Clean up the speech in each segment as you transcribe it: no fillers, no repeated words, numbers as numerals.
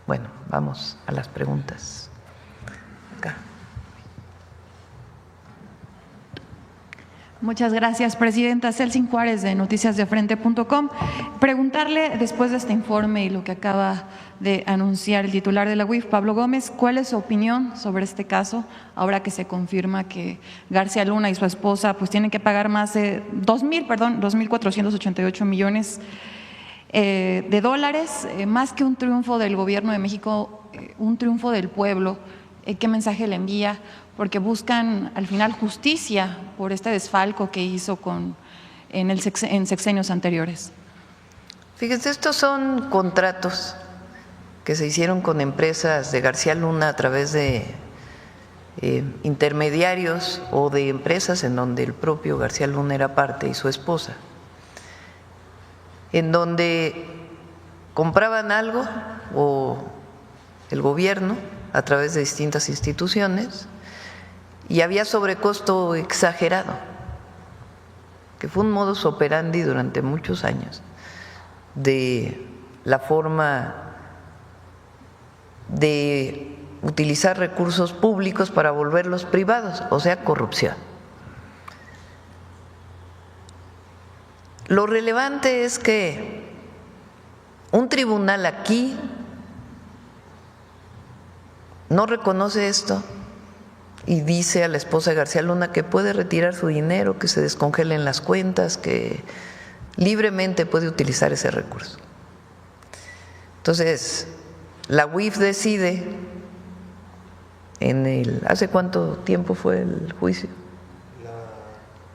Bueno, vamos a las preguntas. Acá. Muchas gracias, presidenta. Celsin Juárez, de noticiasdefrente.com. Preguntarle, después de este informe y lo que acaba de anunciar el titular de la UIF, Pablo Gómez, ¿cuál es su opinión sobre este caso, ahora que se confirma que García Luna y su esposa pues tienen que pagar más de 2.488 millones de dólares, más que un triunfo del Gobierno de México, un triunfo del pueblo? ¿Qué mensaje le envía? Porque buscan al final justicia por este desfalco que hizo en sexenios anteriores. Fíjense, estos son contratos que se hicieron con empresas de García Luna a través de intermediarios o de empresas en donde el propio García Luna era parte y su esposa, en donde compraban algo o el gobierno a través de distintas instituciones y había sobrecosto exagerado, que fue un modus operandi durante muchos años de la forma de utilizar recursos públicos para volverlos privados, o sea, corrupción. Lo relevante es que un tribunal aquí no reconoce esto y dice a la esposa de García Luna que puede retirar su dinero, que se descongelen las cuentas, que libremente puede utilizar ese recurso. Entonces, la UIF decide ¿hace cuánto tiempo fue el juicio?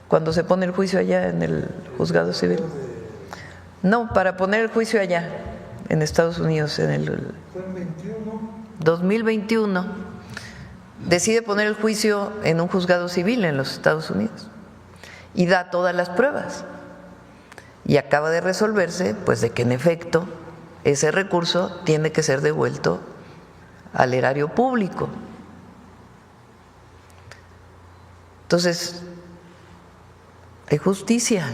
Cuando se pone el juicio allá en el juzgado civil. No, para poner el juicio allá en Estados Unidos fue en 2021, decide poner el juicio en un juzgado civil en los Estados Unidos y da todas las pruebas. Y acaba de resolverse, pues, de que en efecto ese recurso tiene que ser devuelto al erario público. Entonces, hay justicia.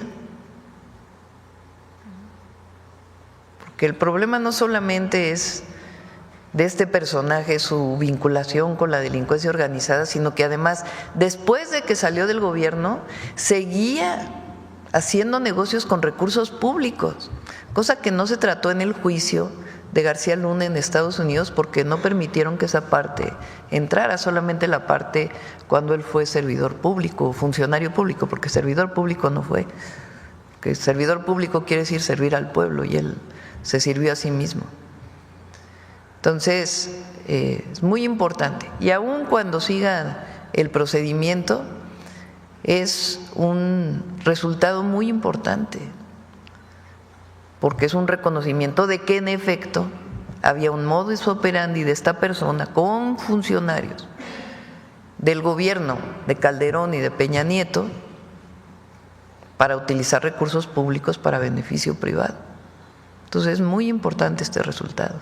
Porque el problema no solamente es de este personaje, su vinculación con la delincuencia organizada, sino que además, después de que salió del gobierno, seguía haciendo negocios con recursos públicos, cosa que no se trató en el juicio de García Luna en Estados Unidos porque no permitieron que esa parte entrara, solamente la parte cuando él fue servidor público o funcionario público, porque servidor público no fue, que servidor público quiere decir servir al pueblo y él se sirvió a sí mismo. Entonces, es muy importante. Y aun cuando siga el procedimiento, es un resultado muy importante, porque es un reconocimiento de que en efecto había un modus operandi de esta persona con funcionarios del gobierno de Calderón y de Peña Nieto para utilizar recursos públicos para beneficio privado. Entonces, es muy importante este resultado.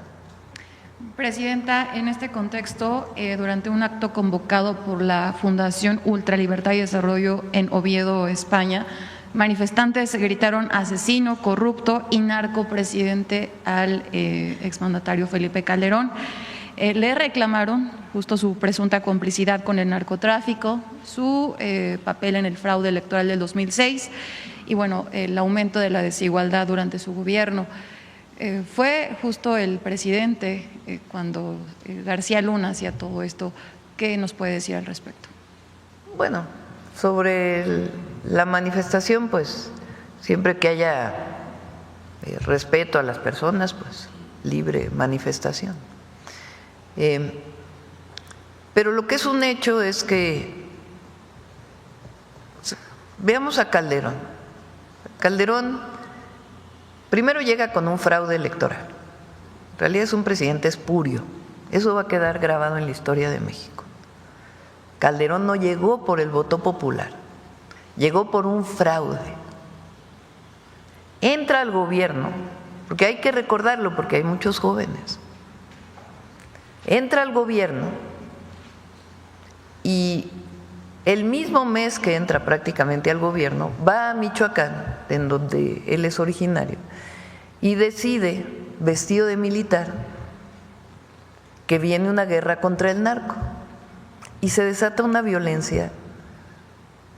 Presidenta, en este contexto, durante un acto convocado por la Fundación Ultralibertad y Desarrollo en Oviedo, España, manifestantes gritaron asesino, corrupto y narcopresidente al exmandatario Felipe Calderón. Le reclamaron justo su presunta complicidad con el narcotráfico, su papel en el fraude electoral del 2006 y bueno, el aumento de la desigualdad durante su gobierno. Fue justo el presidente cuando García Luna hacía todo esto. ¿Qué nos puede decir al respecto? Bueno, sobre la manifestación, pues siempre que haya respeto a las personas, pues libre manifestación. Pero lo que es un hecho es que veamos a Calderón. Calderón primero llega con un fraude electoral. En realidad es un presidente espurio. Eso va a quedar grabado en la historia de México. Calderón no llegó por el voto popular, llegó por un fraude. Entra al gobierno, porque hay que recordarlo, porque hay muchos jóvenes. Entra al gobierno y el mismo mes que entra prácticamente al gobierno, va a Michoacán, en donde él es originario, y decide, vestido de militar, que viene una guerra contra el narco y se desata una violencia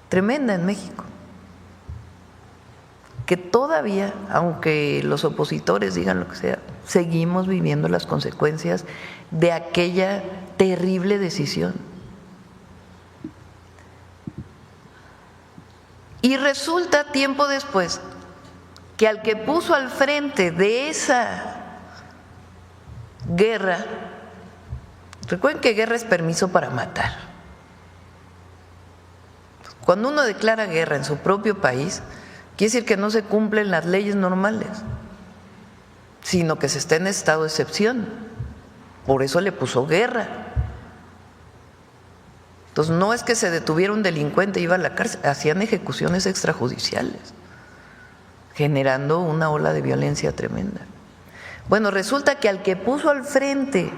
tremenda en México, que todavía, aunque los opositores digan lo que sea, seguimos viviendo las consecuencias de aquella terrible decisión. Y resulta tiempo después que al que puso al frente de esa guerra, recuerden que guerra es permiso para matar. Cuando uno declara guerra en su propio país, quiere decir que no se cumplen las leyes normales, sino que se está en estado de excepción. Por eso le puso guerra. Entonces no es que se detuviera un delincuente y iba a la cárcel, hacían ejecuciones extrajudiciales, generando una ola de violencia tremenda. Bueno, resulta que al que puso al frente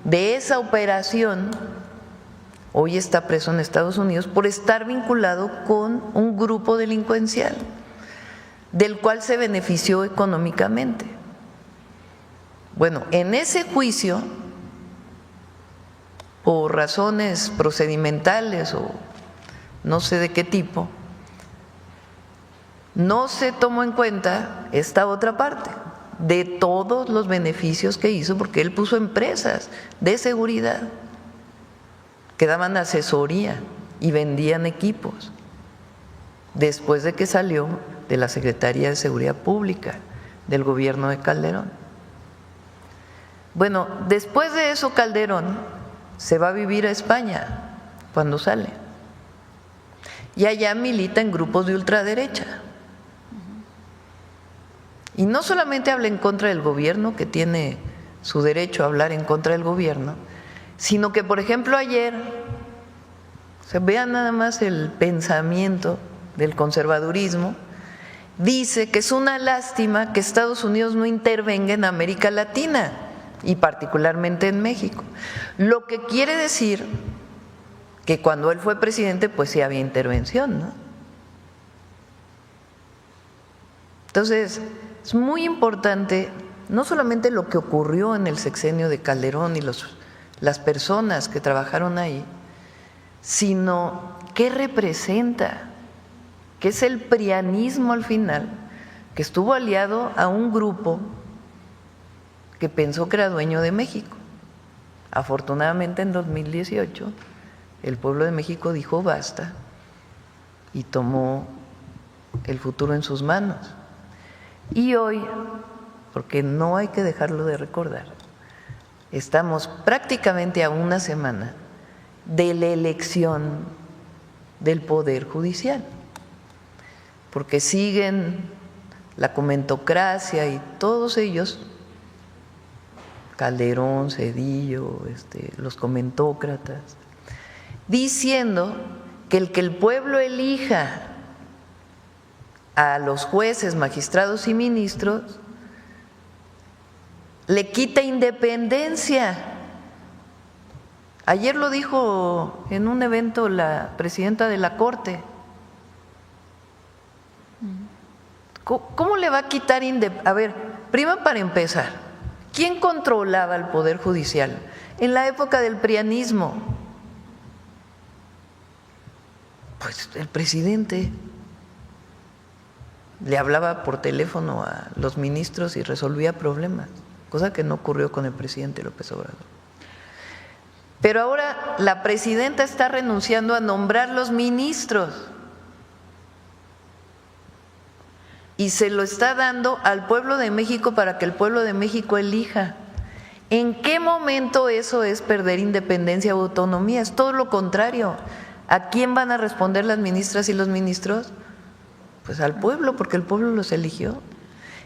de esa operación, hoy está preso en Estados Unidos por estar vinculado con un grupo delincuencial del cual se benefició económicamente. Bueno, en ese juicio, por razones procedimentales o no sé de qué tipo, no se tomó en cuenta esta otra parte de todos los beneficios que hizo, porque él puso empresas de seguridad que daban asesoría y vendían equipos después de que salió de la Secretaría de Seguridad Pública del gobierno de Calderón. Bueno, después de eso Calderón se va a vivir a España cuando sale y allá milita en grupos de ultraderecha. Y no solamente habla en contra del gobierno, que tiene su derecho a hablar en contra del gobierno, sino que, por ejemplo, ayer, vean nada más el pensamiento del conservadurismo, dice que es una lástima que Estados Unidos no intervenga en América Latina y particularmente en México. Lo que quiere decir que cuando él fue presidente, pues sí había intervención, ¿no? Entonces, es muy importante no solamente lo que ocurrió en el sexenio de Calderón y las personas que trabajaron ahí, sino qué representa, que es el prianismo al final, que estuvo aliado a un grupo que pensó que era dueño de México. Afortunadamente en 2018 el pueblo de México dijo basta y tomó el futuro en sus manos. Y hoy, porque no hay que dejarlo de recordar, estamos prácticamente a una semana de la elección del Poder Judicial, porque siguen la comentocracia y todos ellos, Calderón, Zedillo, los comentócratas, diciendo que el pueblo elija a los jueces, magistrados y ministros le quita independencia. Ayer lo dijo en un evento la presidenta de la Corte. ¿Cómo le va a quitar independencia? A ver, primero para empezar, ¿quién controlaba el Poder Judicial en la época del prianismo? Pues el presidente le hablaba por teléfono a los ministros y resolvía problemas, cosa que no ocurrió con el presidente López Obrador. Pero ahora la presidenta está renunciando a nombrar los ministros y se lo está dando al pueblo de México para que el pueblo de México elija. ¿En qué momento eso es perder independencia o autonomía? Es todo lo contrario. ¿A quién van a responder las ministras y los ministros? Pues al pueblo, porque el pueblo los eligió.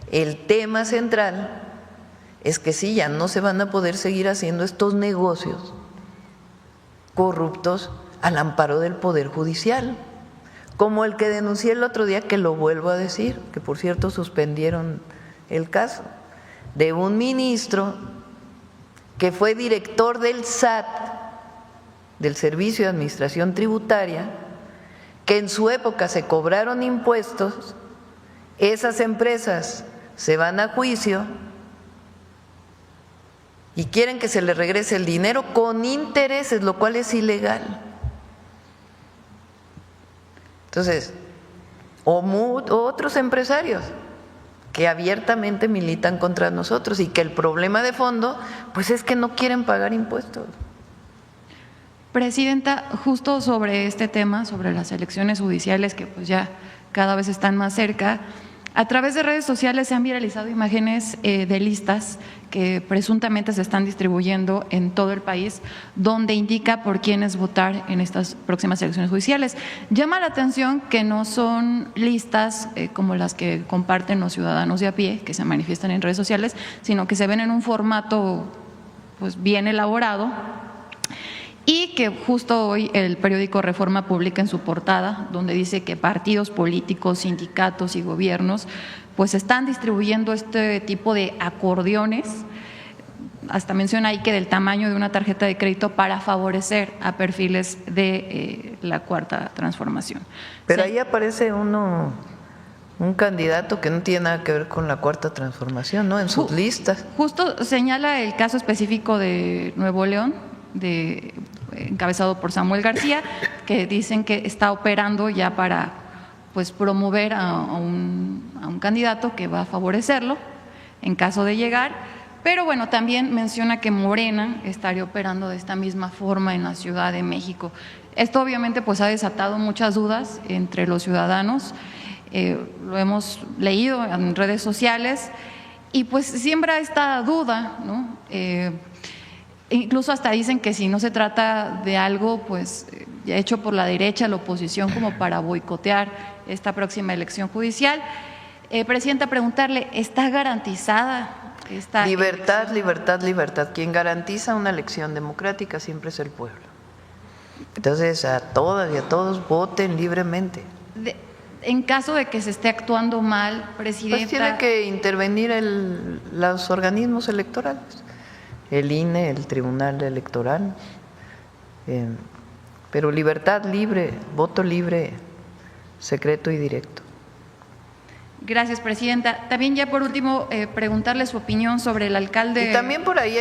El tema central es que sí, ya no se van a poder seguir haciendo estos negocios corruptos al amparo del Poder Judicial, como el que denuncié el otro día, que lo vuelvo a decir, que por cierto suspendieron el caso, de un ministro que fue director del SAT, del Servicio de Administración Tributaria, que en su época se cobraron impuestos, esas empresas se van a juicio y quieren que se les regrese el dinero con intereses, lo cual es ilegal. Entonces, o otros empresarios que abiertamente militan contra nosotros y que el problema de fondo pues es que no quieren pagar impuestos. Presidenta, justo sobre este tema, sobre las elecciones judiciales que pues ya cada vez están más cerca, a través de redes sociales se han viralizado imágenes de listas que presuntamente se están distribuyendo en todo el país, donde indica por quiénes votar en estas próximas elecciones judiciales. Llama la atención que no son listas como las que comparten los ciudadanos de a pie, que se manifiestan en redes sociales, sino que se ven en un formato pues bien elaborado, y que justo hoy el periódico Reforma publica en su portada, donde dice que partidos políticos, sindicatos y gobiernos pues están distribuyendo este tipo de acordeones, hasta menciona ahí que del tamaño de una tarjeta de crédito, para favorecer a perfiles de la Cuarta Transformación. Pero Sí. ahí aparece un candidato que no tiene nada que ver con la Cuarta Transformación, ¿no? En sus listas. Justo señala el caso específico de Nuevo León, encabezado por Samuel García, que dicen que está operando ya para pues promover a un candidato que va a favorecerlo en caso de llegar, pero bueno, también menciona que Morena estaría operando de esta misma forma en la Ciudad de México. Esto obviamente pues ha desatado muchas dudas entre los ciudadanos, lo hemos leído en redes sociales y pues siembra esta duda, ¿no? Incluso hasta dicen que si no se trata de algo pues hecho por la derecha, la oposición, como para boicotear esta próxima elección judicial. Presidenta, preguntarle, ¿está garantizada esta Libertad, elección? libertad, libertad. Quien garantiza una elección democrática siempre es el pueblo. Entonces, a todas y a todos voten libremente. En caso de que se esté actuando mal, presidenta… Pues tiene que intervenir los organismos electorales. El INE, el Tribunal Electoral, pero libertad libre, voto libre, secreto y directo. Gracias, presidenta. También ya por último, preguntarle su opinión sobre el alcalde… Y también por ahí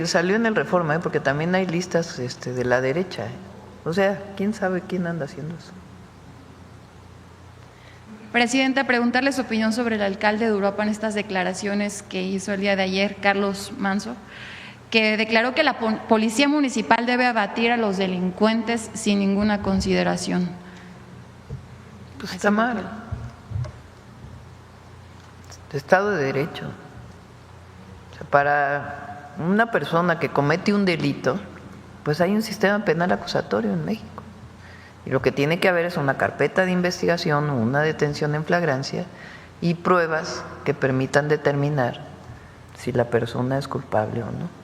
salió en el Reforma, porque también hay listas de la derecha. O sea, ¿quién sabe quién anda haciendo eso? Presidenta, preguntarle su opinión sobre el alcalde de Uruapan, estas declaraciones que hizo el día de ayer, Carlos Manso, que declaró que la policía municipal debe abatir a los delincuentes sin ninguna consideración. Pues está mal. Estado de Derecho. O sea, para una persona que comete un delito, pues hay un sistema penal acusatorio en México. Y lo que tiene que haber es una carpeta de investigación, una detención en flagrancia y pruebas que permitan determinar si la persona es culpable o no.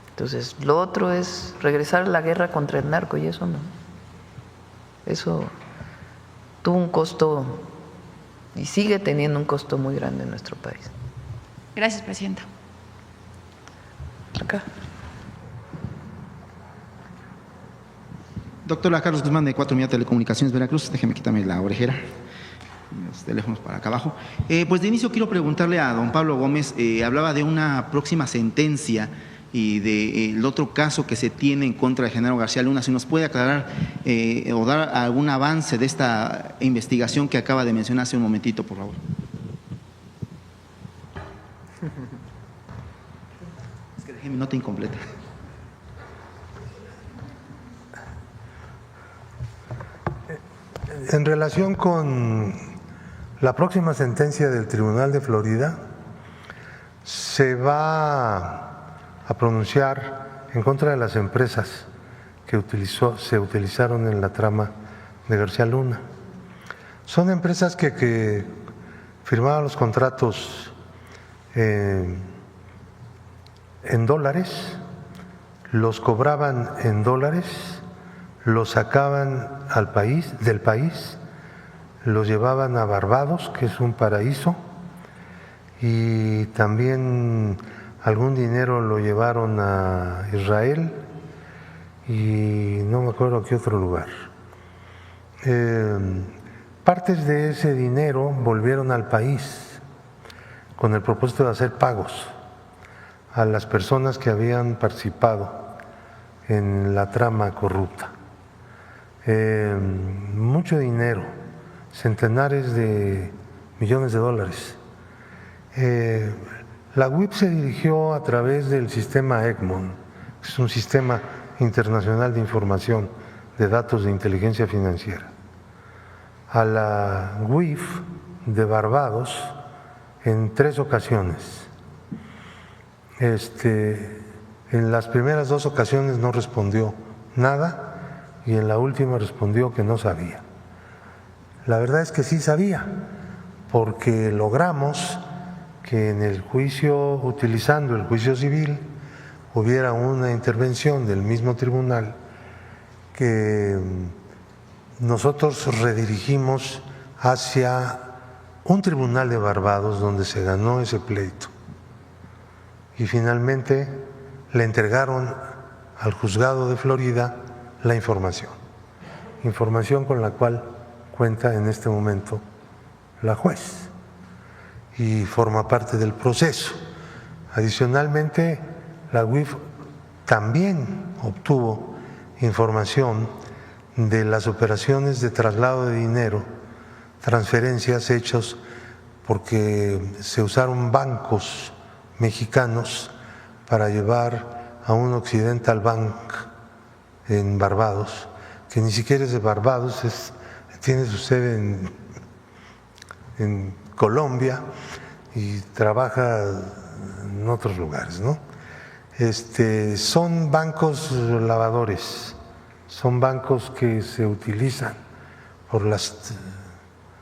Entonces, lo otro es regresar a la guerra contra el narco y eso no. Eso tuvo un costo y sigue teniendo un costo muy grande en nuestro país. Gracias, presidenta. Acá. Doctora Carlos Guzmán, de 4 Media Telecomunicaciones Veracruz. Déjeme quitarme la orejera. Los teléfonos para acá abajo. Pues de inicio quiero preguntarle a don Pablo Gómez, hablaba de una próxima sentencia y del otro caso que se tiene en contra de Genaro García Luna. Si nos puede aclarar o dar algún avance de esta investigación que acaba de mencionar hace un momentito, por favor. Es que dejé mi nota incompleta. En relación con la próxima sentencia del Tribunal de Florida, se va a pronunciar en contra de las empresas que se utilizaron en la trama de García Luna. Son empresas que firmaban los contratos en dólares, los cobraban en dólares, los sacaban del país, los llevaban a Barbados, que es un paraíso, y también algún dinero lo llevaron a Israel y no me acuerdo qué otro lugar. Partes de ese dinero volvieron al país con el propósito de hacer pagos a las personas que habían participado en la trama corrupta. Mucho dinero, centenares de millones de dólares. La UIF se dirigió a través del sistema ECMON, que es un sistema internacional de información de datos de inteligencia financiera, a la UIF de Barbados en 3 ocasiones. En las primeras 2 ocasiones no respondió nada y en la última respondió que no sabía. La verdad es que sí sabía, porque logramos que en el juicio, utilizando el juicio civil, hubiera una intervención del mismo tribunal que nosotros redirigimos hacia un tribunal de Barbados donde se ganó ese pleito. Y finalmente le entregaron al juzgado de Florida la información con la cual cuenta en este momento la juez y forma parte del proceso. Adicionalmente, la UIF también obtuvo información de las operaciones de traslado de dinero, transferencias hechos porque se usaron bancos mexicanos para llevar a un Occidental Bank en Barbados, que ni siquiera es de Barbados, tiene su sede en Colombia y trabaja en otros lugares, ¿no? Son bancos lavadores, son bancos que se utilizan por los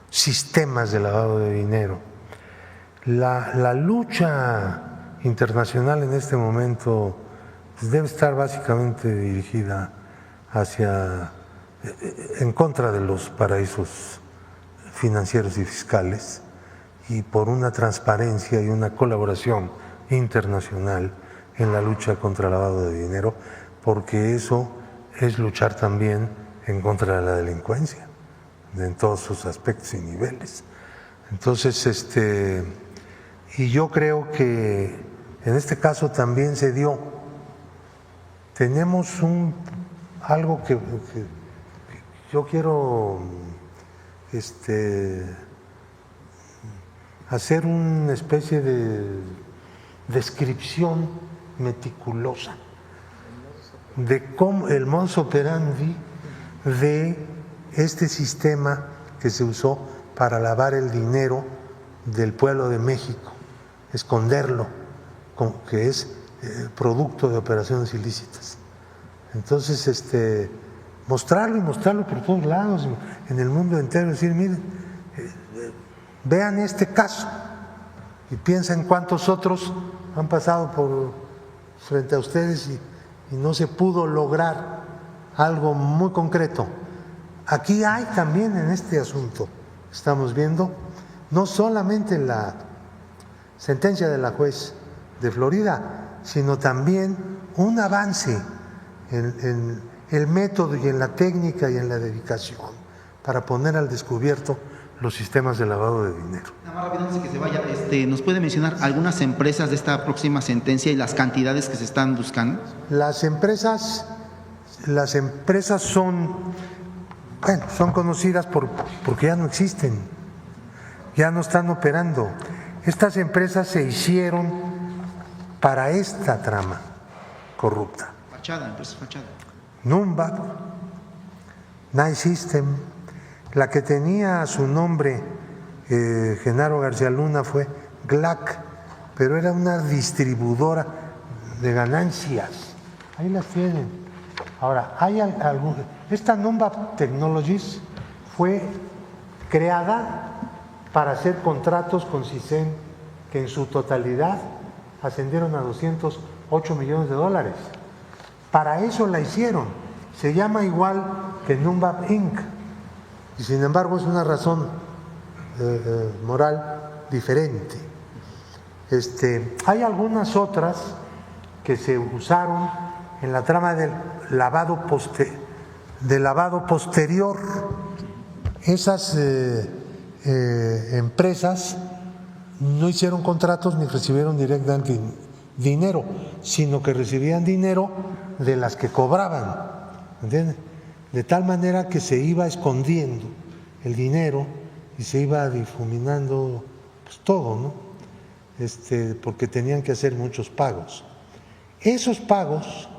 sistemas de lavado de dinero. La lucha internacional en este momento pues, debe estar básicamente dirigida en contra de los paraísos financieros y fiscales y por una transparencia y una colaboración internacional en la lucha contra el lavado de dinero, porque eso es luchar también en contra de la delincuencia, en todos sus aspectos y niveles. Entonces, y yo creo que en este caso también se dio. Tenemos algo que yo quiero hacer una especie de descripción meticulosa de cómo el modus operandi de este sistema que se usó para lavar el dinero del pueblo de México, esconderlo, que es producto de operaciones ilícitas. Entonces, mostrarlo por todos lados, en el mundo entero, decir, miren, vean este caso y piensen cuántos otros han pasado frente a ustedes y no se pudo lograr algo muy concreto. Aquí hay también en este asunto, estamos viendo, no solamente la sentencia de la juez de Florida, sino también un avance en el método y en la técnica y en la dedicación para poner al descubierto los sistemas de lavado de dinero. Nada más rápido, antes de que se vaya, ¿nos puede mencionar algunas empresas de esta próxima sentencia y las cantidades que se están buscando? Las empresas son conocidas porque ya no existen, ya no están operando. Estas empresas se hicieron para esta trama corrupta. Empresas fachada. Numba, Night System, la que tenía su nombre Genaro García Luna fue GLAC, pero era una distribuidora de ganancias. Ahí las tienen. Ahora, esta Numba Technologies fue creada para hacer contratos con CISEN que en su totalidad ascendieron a 208 millones de dólares. Para eso la hicieron. Se llama igual que Numba Inc. Y sin embargo es una razón moral diferente. Hay algunas otras que se usaron en la trama del lavado posterior. Esas empresas no hicieron contratos ni recibieron directamente dinero, sino que recibían dinero de las que cobraban, ¿entiendes? De tal manera que se iba escondiendo el dinero y se iba difuminando pues, todo, ¿no? Porque tenían que hacer muchos pagos. Esos pagos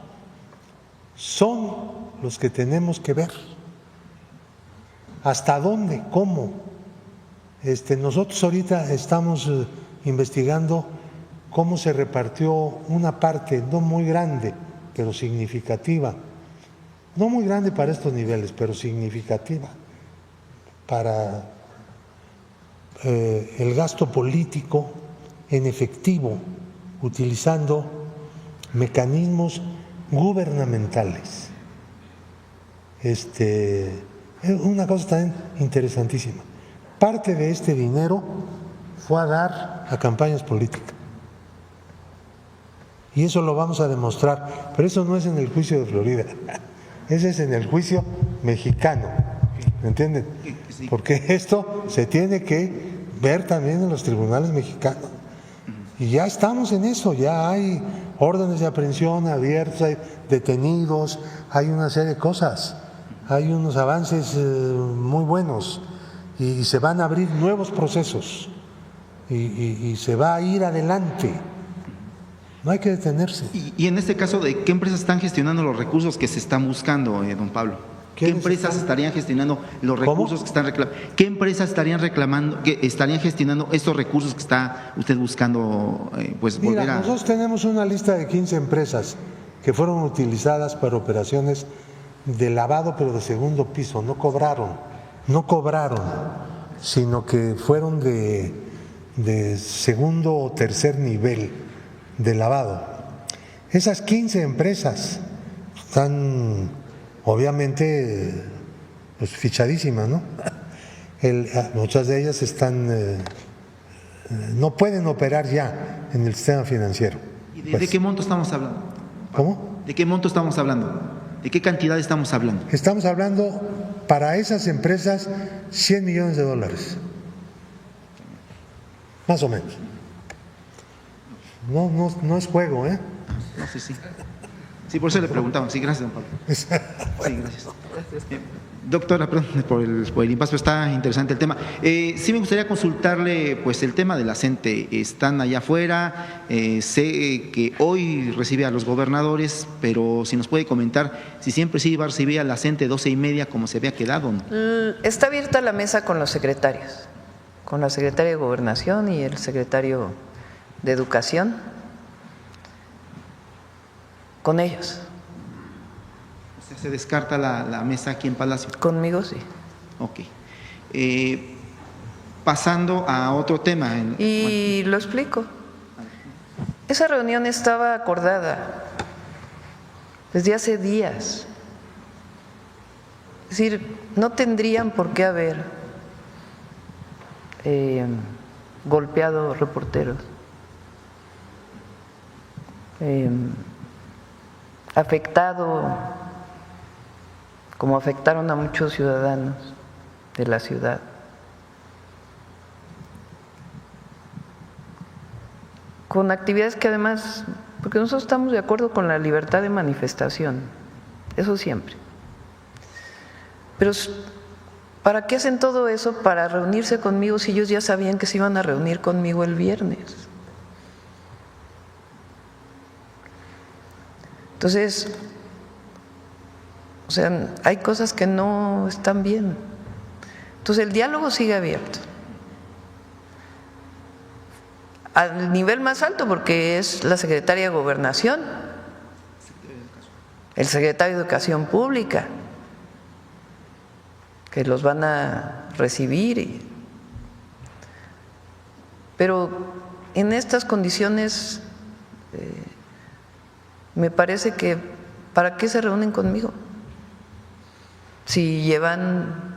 son los que tenemos que ver. ¿Hasta dónde? ¿Cómo? Nosotros ahorita estamos investigando cómo se repartió una parte, no muy grande, pero significativa, no muy grande para estos niveles, pero significativa, para el gasto político en efectivo, utilizando mecanismos gubernamentales. Es una cosa también interesantísima. Parte de este dinero fue a dar a campañas políticas. Y eso lo vamos a demostrar, pero eso no es en el juicio de Florida, ese es en el juicio mexicano, ¿me entienden? Porque esto se tiene que ver también en los tribunales mexicanos. Y ya estamos en eso, ya hay órdenes de aprehensión abiertos, hay detenidos, hay una serie de cosas, hay unos avances muy buenos y se van a abrir nuevos procesos y se va a ir adelante. No hay que detenerse. Y en este caso, ¿de qué empresas están gestionando los recursos que se están buscando, don Pablo? ¿Qué empresas estarían gestionando los recursos que están reclamando? ¿Qué empresas estarían reclamando, que estarían gestionando estos recursos que está usted buscando volver a? Nosotros tenemos una lista de 15 empresas que fueron utilizadas para operaciones de lavado, pero de segundo piso. No cobraron, sino que fueron de segundo o tercer nivel de lavado. Esas 15 empresas están obviamente pues, fichadísimas, ¿no? Muchas de ellas no pueden operar ya en el sistema financiero. ¿Y de qué monto estamos hablando? ¿Cómo? ¿De qué monto estamos hablando? ¿De qué cantidad estamos hablando? Estamos hablando para esas empresas $100 millones, más o menos. No es juego, ¿eh? No, sí. Sí, por eso le preguntamos. Sí, gracias, don Pablo. Sí, gracias. Doctora, perdón por el impasse, pero está interesante el tema. Sí me gustaría consultarle pues el tema de la CENTE. Están allá afuera, sé que hoy recibe a los gobernadores, pero si nos puede comentar si siempre sí va a recibir a la CENTE 12:30 como se había quedado, ¿no? Está abierta la mesa con los secretarios, con la secretaria de Gobernación y el secretario de Educación, con ellos. O sea, ¿se descarta la mesa aquí en Palacio? Conmigo sí. Ok. Pasando a otro tema. Y lo explico. Esa reunión estaba acordada desde hace días. Es decir, no tendrían por qué haber golpeado reporteros, afectado como afectaron a muchos ciudadanos de la ciudad. Con actividades que además, porque nosotros estamos de acuerdo con la libertad de manifestación, eso siempre. Pero ¿para qué hacen todo eso? Para reunirse conmigo si ellos ya sabían que se iban a reunir conmigo el viernes. Entonces, o sea, hay cosas que no están bien. Entonces el diálogo sigue abierto. Al nivel más alto, porque es la secretaria de Gobernación, el secretario de Educación Pública, que los van a recibir. Pero en estas condiciones me parece que ¿para qué se reúnen conmigo? Si llevan,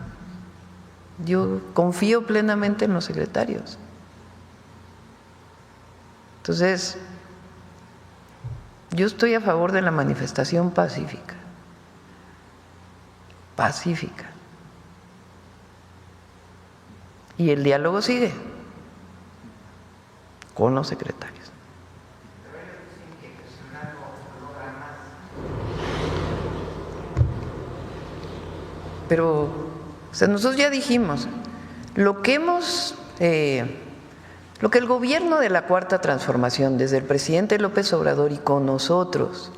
yo confío plenamente en los secretarios. Entonces, yo estoy a favor de la manifestación pacífica. Pacífica. Y el diálogo sigue con los secretarios. pero o sea, nosotros ya dijimos, lo que el gobierno de la Cuarta Transformación, desde el presidente López Obrador y con nosotros,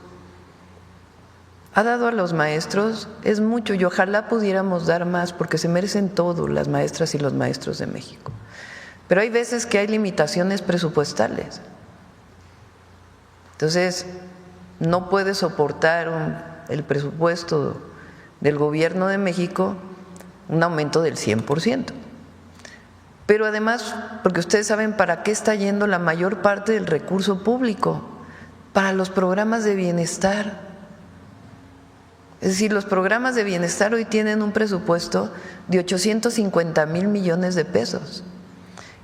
ha dado a los maestros es mucho, y ojalá pudiéramos dar más, porque se merecen todo las maestras y los maestros de México. Pero hay veces que hay limitaciones presupuestales. Entonces, no puede soportar el presupuesto del gobierno de México un aumento del 100%. Pero además, porque ustedes saben para qué está yendo la mayor parte del recurso público, para los programas de bienestar. Es decir, los programas de bienestar hoy tienen un presupuesto de 850,000 millones de pesos,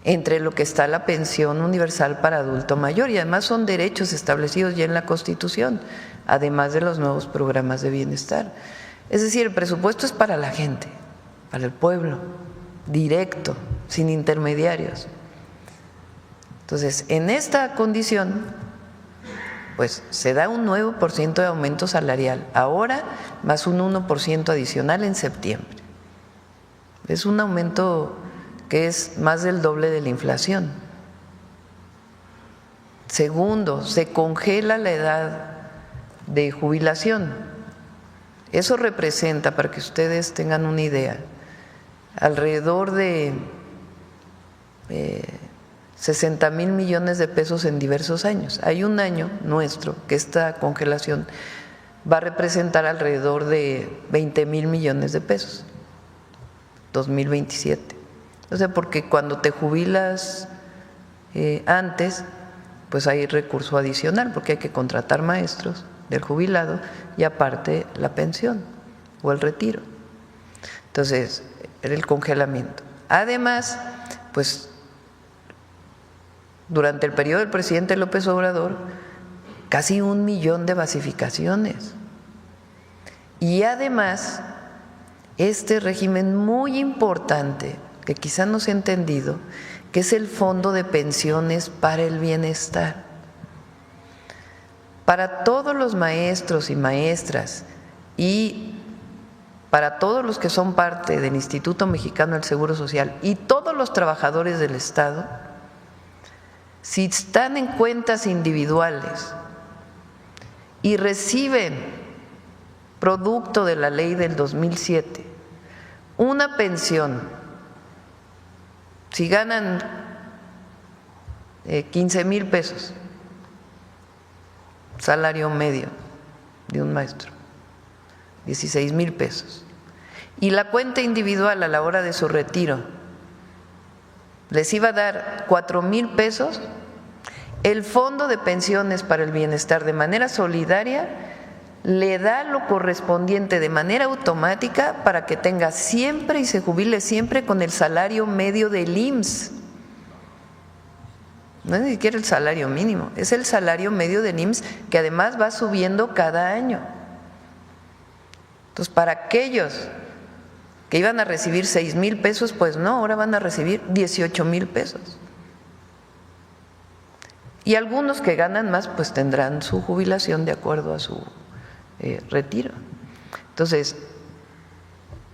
entre lo que está la pensión universal para adulto mayor, y además son derechos establecidos ya en la Constitución, además de los nuevos programas de bienestar. Es decir, el presupuesto es para la gente, para el pueblo, directo, sin intermediarios. Entonces, en esta condición, pues se da un 9% de aumento salarial ahora, más un 1% adicional en septiembre. Es un aumento que es más del doble de la inflación. Segundo, se congela la edad de jubilación. Eso representa, para que ustedes tengan una idea, alrededor de 60,000 millones de pesos en diversos años. Hay un año nuestro que esta congelación va a representar alrededor de 20,000 millones de pesos, 2027. O sea, porque cuando te jubilas antes, pues hay recurso adicional, porque hay que contratar maestros del jubilado y aparte la pensión o el retiro. Entonces, era el congelamiento. Además, pues durante el periodo del presidente López Obrador, casi 1 millón de basificaciones. Y además, este régimen muy importante, que quizá no se ha entendido, que es el Fondo de Pensiones para el Bienestar. Para todos los maestros y maestras y para todos los que son parte del Instituto Mexicano del Seguro Social y todos los trabajadores del Estado, si están en cuentas individuales y reciben, producto de la ley del 2007, una pensión, si ganan 15,000 pesos, salario medio de un maestro, 16,000 pesos, y la cuenta individual a la hora de su retiro les iba a dar 4,000 pesos, el Fondo de Pensiones para el Bienestar de manera solidaria le da lo correspondiente de manera automática para que tenga siempre y se jubile siempre con el salario medio del IMSS. No es ni siquiera el salario mínimo, es el salario medio del IMSS, que además va subiendo cada año. Entonces, para aquellos que iban a recibir 6,000 pesos, pues no, ahora van a recibir 18,000 pesos. Y algunos que ganan más, pues tendrán su jubilación de acuerdo a su retiro. Entonces,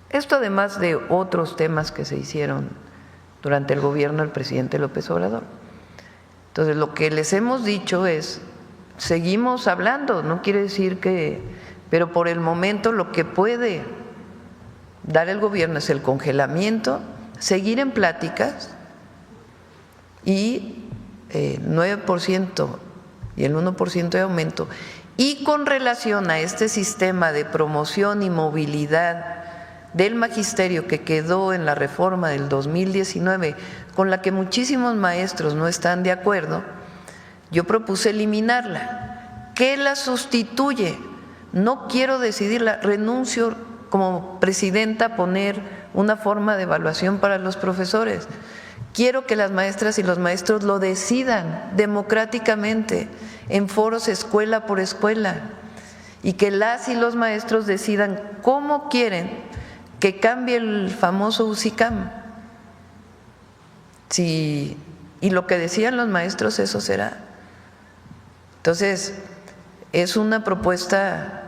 esto además de otros temas que se hicieron durante el gobierno del presidente López Obrador. Entonces, lo que les hemos dicho es, seguimos hablando, no quiere decir que, pero por el momento lo que puede dar el gobierno es el congelamiento, seguir en pláticas y 9% y el 1% de aumento. Y con relación a este sistema de promoción y movilidad del magisterio que quedó en la reforma del 2019, con la que muchísimos maestros no están de acuerdo, yo propuse eliminarla. ¿Qué la sustituye? No quiero decidirla, renuncio como presidenta a poner una forma de evaluación para los profesores. Quiero que las maestras y los maestros lo decidan democráticamente en foros escuela por escuela y que las y los maestros decidan cómo quieren que cambie el famoso UCICAM. Y lo que decían los maestros, eso será. Entonces, es una propuesta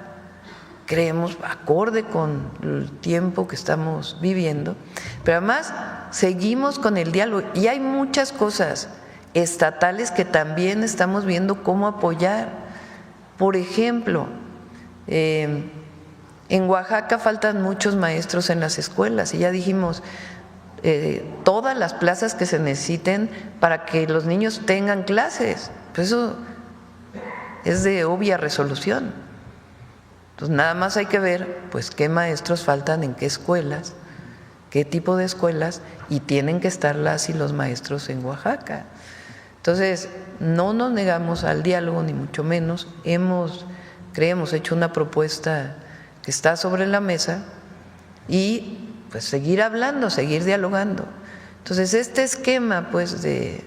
creemos acorde con el tiempo que estamos viviendo, pero además seguimos con el diálogo y hay muchas cosas estatales que también estamos viendo cómo apoyar. Por ejemplo, en Oaxaca faltan muchos maestros en las escuelas y ya dijimos todas las plazas que se necesiten para que los niños tengan clases. Pues eso es de obvia resolución. Entonces nada más hay que ver pues qué maestros faltan en qué escuelas, qué tipo de escuelas, y tienen que estar las y los maestros en Oaxaca. Entonces no nos negamos al diálogo ni mucho menos, hemos hecho una propuesta que está sobre la mesa y pues seguir hablando, seguir dialogando. Entonces este esquema pues de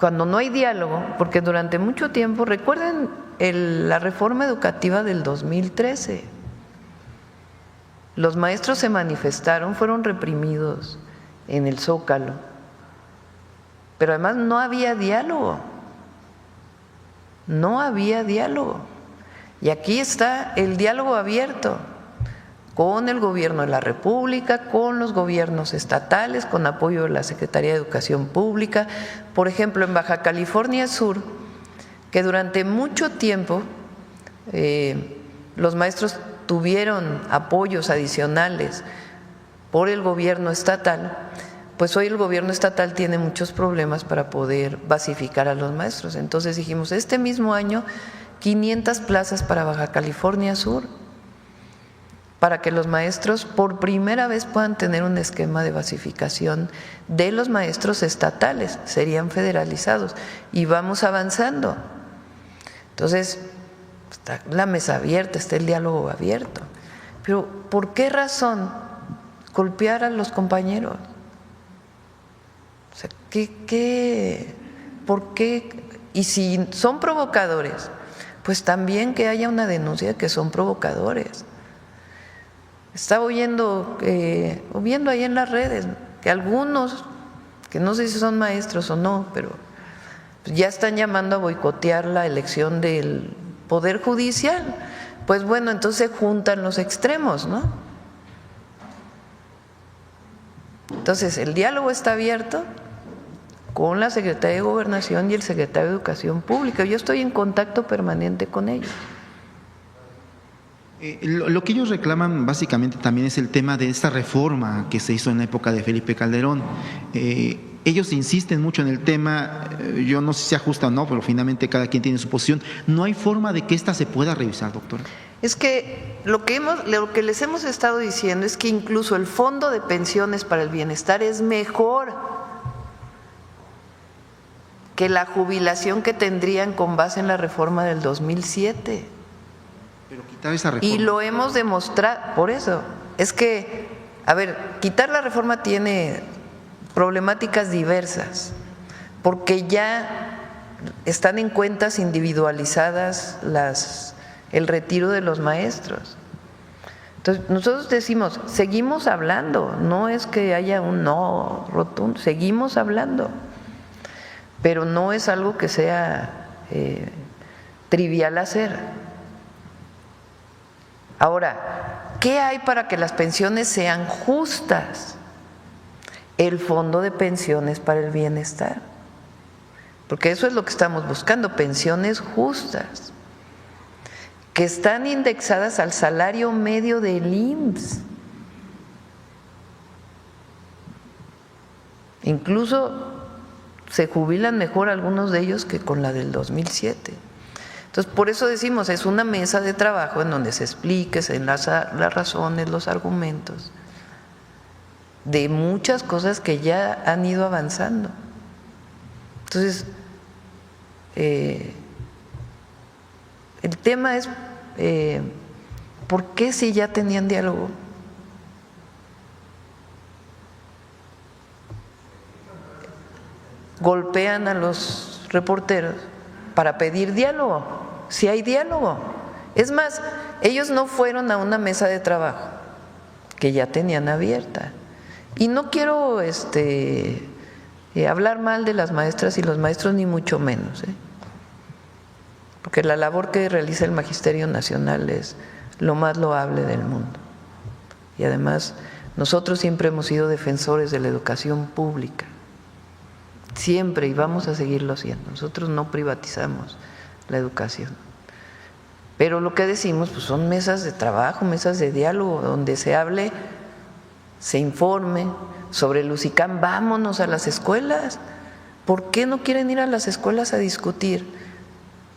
cuando no hay diálogo, porque durante mucho tiempo, recuerden la reforma educativa del 2013, los maestros se manifestaron, fueron reprimidos en el Zócalo, pero además no había diálogo, y aquí está el diálogo abierto con el gobierno de la República, con los gobiernos estatales, con apoyo de la Secretaría de Educación Pública. Por ejemplo, en Baja California Sur, que durante mucho tiempo los maestros tuvieron apoyos adicionales por el gobierno estatal, pues hoy el gobierno estatal tiene muchos problemas para poder basificar a los maestros. Entonces dijimos, este mismo año, 500 plazas para Baja California Sur, para que los maestros por primera vez puedan tener un esquema de basificación de los maestros estatales, serían federalizados, y vamos avanzando. Entonces, está la mesa abierta, está el diálogo abierto, pero ¿por qué razón golpear a los compañeros? O sea, ¿por qué? Y si son provocadores, pues también que haya una denuncia de que son provocadores. Estaba viendo ahí en las redes que algunos, que no sé si son maestros o no, pero ya están llamando a boicotear la elección del Poder Judicial. Pues bueno, entonces se juntan los extremos, ¿no? Entonces el diálogo está abierto con la Secretaría de Gobernación y el Secretario de Educación Pública. Yo estoy en contacto permanente con ellos. Lo que ellos reclaman básicamente también es el tema de esta reforma que se hizo en la época de Felipe Calderón. Ellos insisten mucho en el tema, yo no sé si sea justa o no, pero finalmente cada quien tiene su posición. ¿No hay forma de que esta se pueda revisar, doctora? Es que lo que les hemos estado diciendo es que incluso el Fondo de Pensiones para el Bienestar es mejor que la jubilación que tendrían con base en la reforma del 2007. Pero quitar esa reforma. Y lo hemos demostrado, por eso, es que, a ver, quitar la reforma tiene problemáticas diversas, porque ya están en cuentas individualizadas el retiro de los maestros. Entonces, nosotros decimos, seguimos hablando, no es que haya un no rotundo, seguimos hablando, pero no es algo que sea trivial hacer. Ahora, ¿qué hay para que las pensiones sean justas? El Fondo de Pensiones para el Bienestar, porque eso es lo que estamos buscando, pensiones justas, que están indexadas al salario medio del IMSS. Incluso se jubilan mejor algunos de ellos que con la del 2007. Entonces, por eso decimos, es una mesa de trabajo en donde se explique, se enlaza las razones, los argumentos de muchas cosas que ya han ido avanzando. Entonces, el tema es, ¿por qué si ya tenían diálogo? Golpean a los reporteros para pedir diálogo, si hay diálogo. Es más, ellos no fueron a una mesa de trabajo que ya tenían abierta. Y no quiero hablar mal de las maestras y los maestros, ni mucho menos, porque la labor que realiza el Magisterio Nacional es lo más loable del mundo. Y además, nosotros siempre hemos sido defensores de la educación pública, siempre, y vamos a seguirlo siendo. Nosotros no privatizamos la educación. Pero lo que decimos pues son mesas de trabajo, mesas de diálogo, donde se hable, se informe sobre el UCICAM. Vámonos a las escuelas. ¿Por qué no quieren ir a las escuelas a discutir?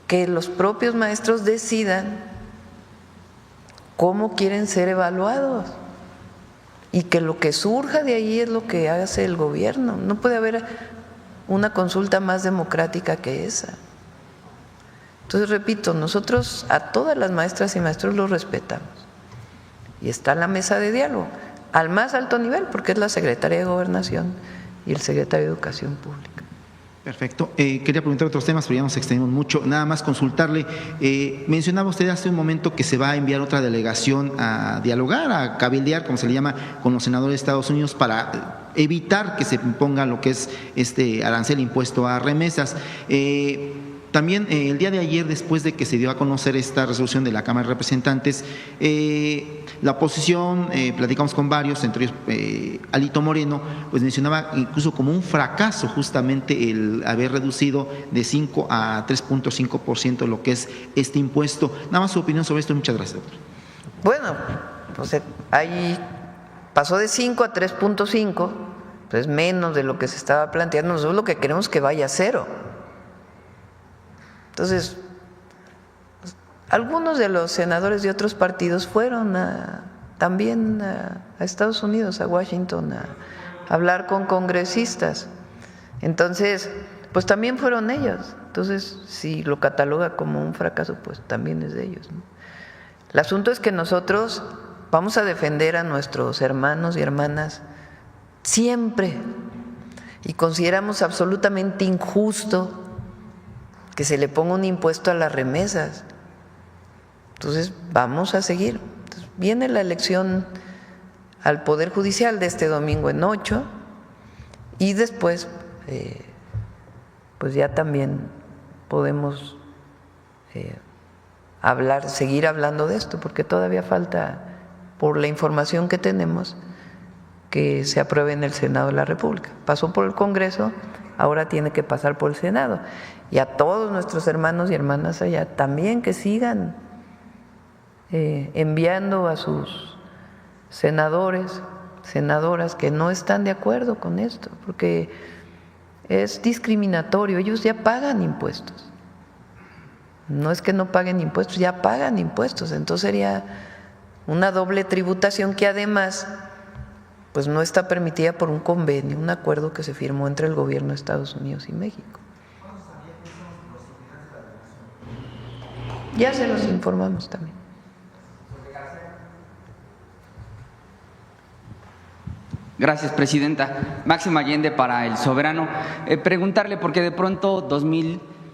Que los propios maestros decidan cómo quieren ser evaluados y que lo que surja de ahí es lo que hace el gobierno. No puede haber una consulta más democrática que esa. Entonces, repito, nosotros a todas las maestras y maestros los respetamos. Y está la mesa de diálogo, al más alto nivel, porque es la Secretaría de Gobernación y el Secretario de Educación Pública. Perfecto. Quería preguntar otros temas, pero ya nos extendimos mucho. Nada más consultarle. Mencionaba usted hace un momento que se va a enviar otra delegación a dialogar, a cabildear, como se le llama, con los senadores de Estados Unidos para evitar que se imponga lo que es este arancel impuesto a remesas. También el día de ayer, después de que se dio a conocer esta resolución de la Cámara de Representantes, la oposición, platicamos con varios, entre ellos Alito Moreno, pues mencionaba incluso como un fracaso justamente el haber reducido de 5 a 3.5% lo que es este impuesto. Nada más su opinión sobre esto y muchas gracias, doctor. Bueno, pues ahí pasó de 5 a 3.5, pues menos de lo que se estaba planteando. Nosotros lo que queremos es que vaya a 0. Entonces, algunos de los senadores de otros partidos fueron también a Estados Unidos, a Washington, a hablar con congresistas. Entonces, pues también fueron ellos. Entonces, si lo cataloga como un fracaso, pues también es de ellos, ¿no? El asunto es que nosotros vamos a defender a nuestros hermanos y hermanas siempre, y consideramos absolutamente injusto que se le ponga un impuesto a las remesas. Entonces, vamos a seguir. Entonces, viene la elección al Poder Judicial de este domingo en 8, y después, pues ya también podemos seguir hablando de esto, porque todavía falta, por la información que tenemos, que se apruebe en el Senado de la República. Pasó por el Congreso, ahora tiene que pasar por el Senado. Y a todos nuestros hermanos y hermanas allá también que sigan enviando a sus senadores, senadoras que no están de acuerdo con esto, porque es discriminatorio. Ellos ya pagan impuestos. No es que no paguen impuestos, ya pagan impuestos. Entonces sería una doble tributación que además pues no está permitida por un convenio, un acuerdo que se firmó entre el gobierno de Estados Unidos y México. Ya se los informamos también. Gracias, presidenta. Máximo Allende para El Soberano. Preguntarle, porque de pronto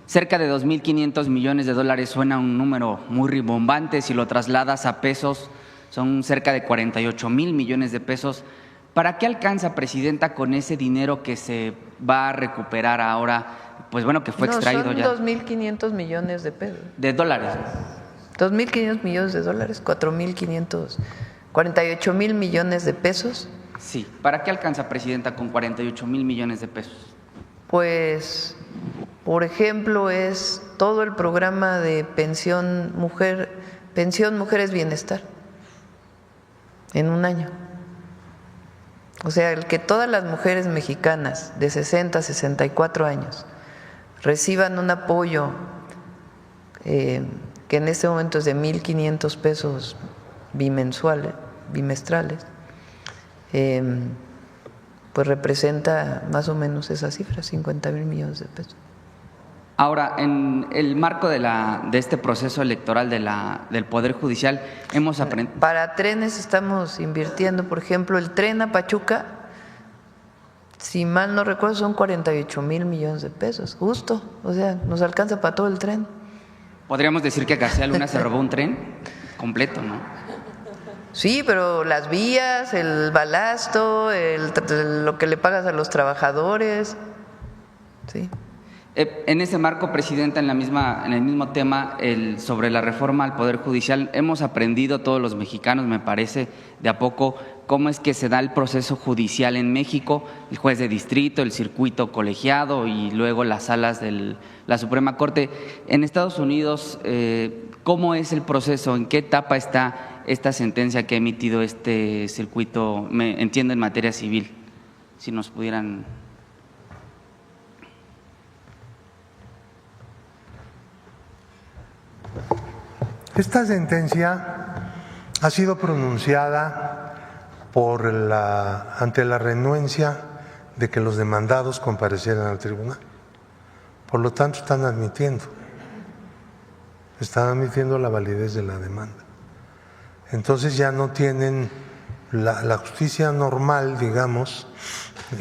cerca de 2.500 millones de dólares suena un número muy rimbombante. Si lo trasladas a pesos, son cerca de 48,000 millones de pesos. ¿Para qué alcanza, presidenta, con ese dinero que se va a recuperar ahora? Pues bueno, que fue extraído ya. Son 2.500 millones de pesos. De dólares. 2.500 millones de dólares, 48,000 millones de pesos. Sí. ¿Para qué alcanza, presidenta, con 48,000 millones de pesos? Pues, por ejemplo, es todo el programa de pensión Mujeres Bienestar en un año. O sea, el que todas las mujeres mexicanas de 60 a 64 años reciban un apoyo que en este momento es de 1.500 pesos bimestrales, pues representa más o menos esa cifra, 50,000 millones de pesos. Ahora, en el marco de este proceso electoral del Poder Judicial, hemos aprendido… Para trenes estamos invirtiendo, por ejemplo, el tren a Pachuca, si mal no recuerdo, son 48,000 millones de pesos, justo, o sea, nos alcanza para todo el tren. Podríamos decir que García Luna se robó un tren completo, ¿no? Sí, pero las vías, el balasto, lo que le pagas a los trabajadores, sí. En ese marco, Presidenta, en el mismo tema, sobre la reforma al Poder Judicial, hemos aprendido todos los mexicanos, me parece, de a poco, cómo es que se da el proceso judicial en México, el juez de distrito, el circuito colegiado y luego las salas de la Suprema Corte. En Estados Unidos, ¿cómo es el proceso? ¿En qué etapa está esta sentencia que ha emitido este circuito, entiendo, en materia civil? Si nos pudieran… Esta sentencia ha sido pronunciada ante la renuencia de que los demandados comparecieran al tribunal. Por lo tanto, están admitiendo la validez de la demanda. Entonces ya no tienen la justicia normal, digamos,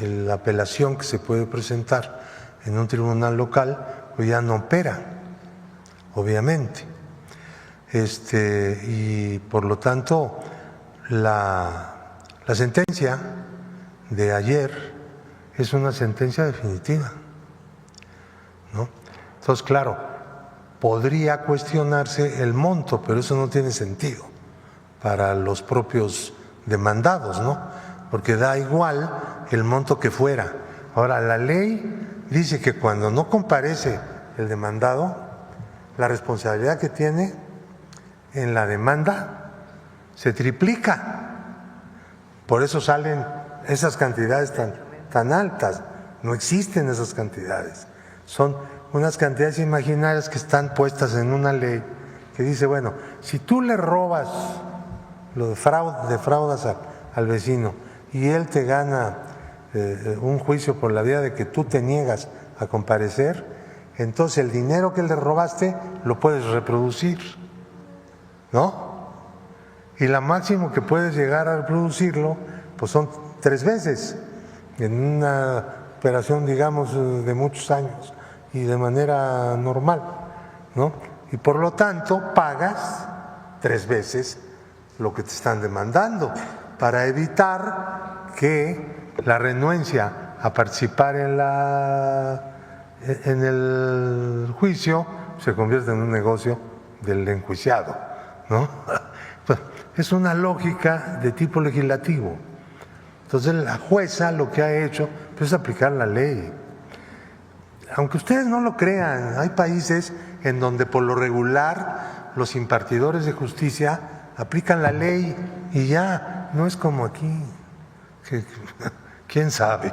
la apelación que se puede presentar en un tribunal local, pues ya no opera, obviamente. Y por lo tanto, la sentencia de ayer es una sentencia definitiva, ¿no? Entonces, claro, podría cuestionarse el monto, pero eso no tiene sentido para los propios demandados, ¿no? Porque da igual el monto que fuera. Ahora, la ley dice que cuando no comparece el demandado, la responsabilidad que tiene en la demanda se triplica. Por eso salen esas cantidades tan altas. No existen esas cantidades. Son unas cantidades imaginarias que están puestas en una ley que dice, bueno, si tú le robas, defraudas al vecino y él te gana un juicio por la vía de que tú te niegas a comparecer, entonces el dinero que le robaste lo puedes reproducir, ¿no? Y la máximo que puedes llegar a reproducirlo, pues son 3 veces en una operación, digamos, de muchos años y de manera normal, ¿no? Y por lo tanto pagas 3 veces lo que te están demandando para evitar que la renuencia a participar en el juicio se convierta en un negocio del enjuiciado, ¿no? Es una lógica de tipo legislativo. Entonces la jueza lo que ha hecho es aplicar la ley. Aunque ustedes no lo crean, hay países en donde por lo regular los impartidores de justicia aplican la ley y ya, no es como aquí, que quién sabe,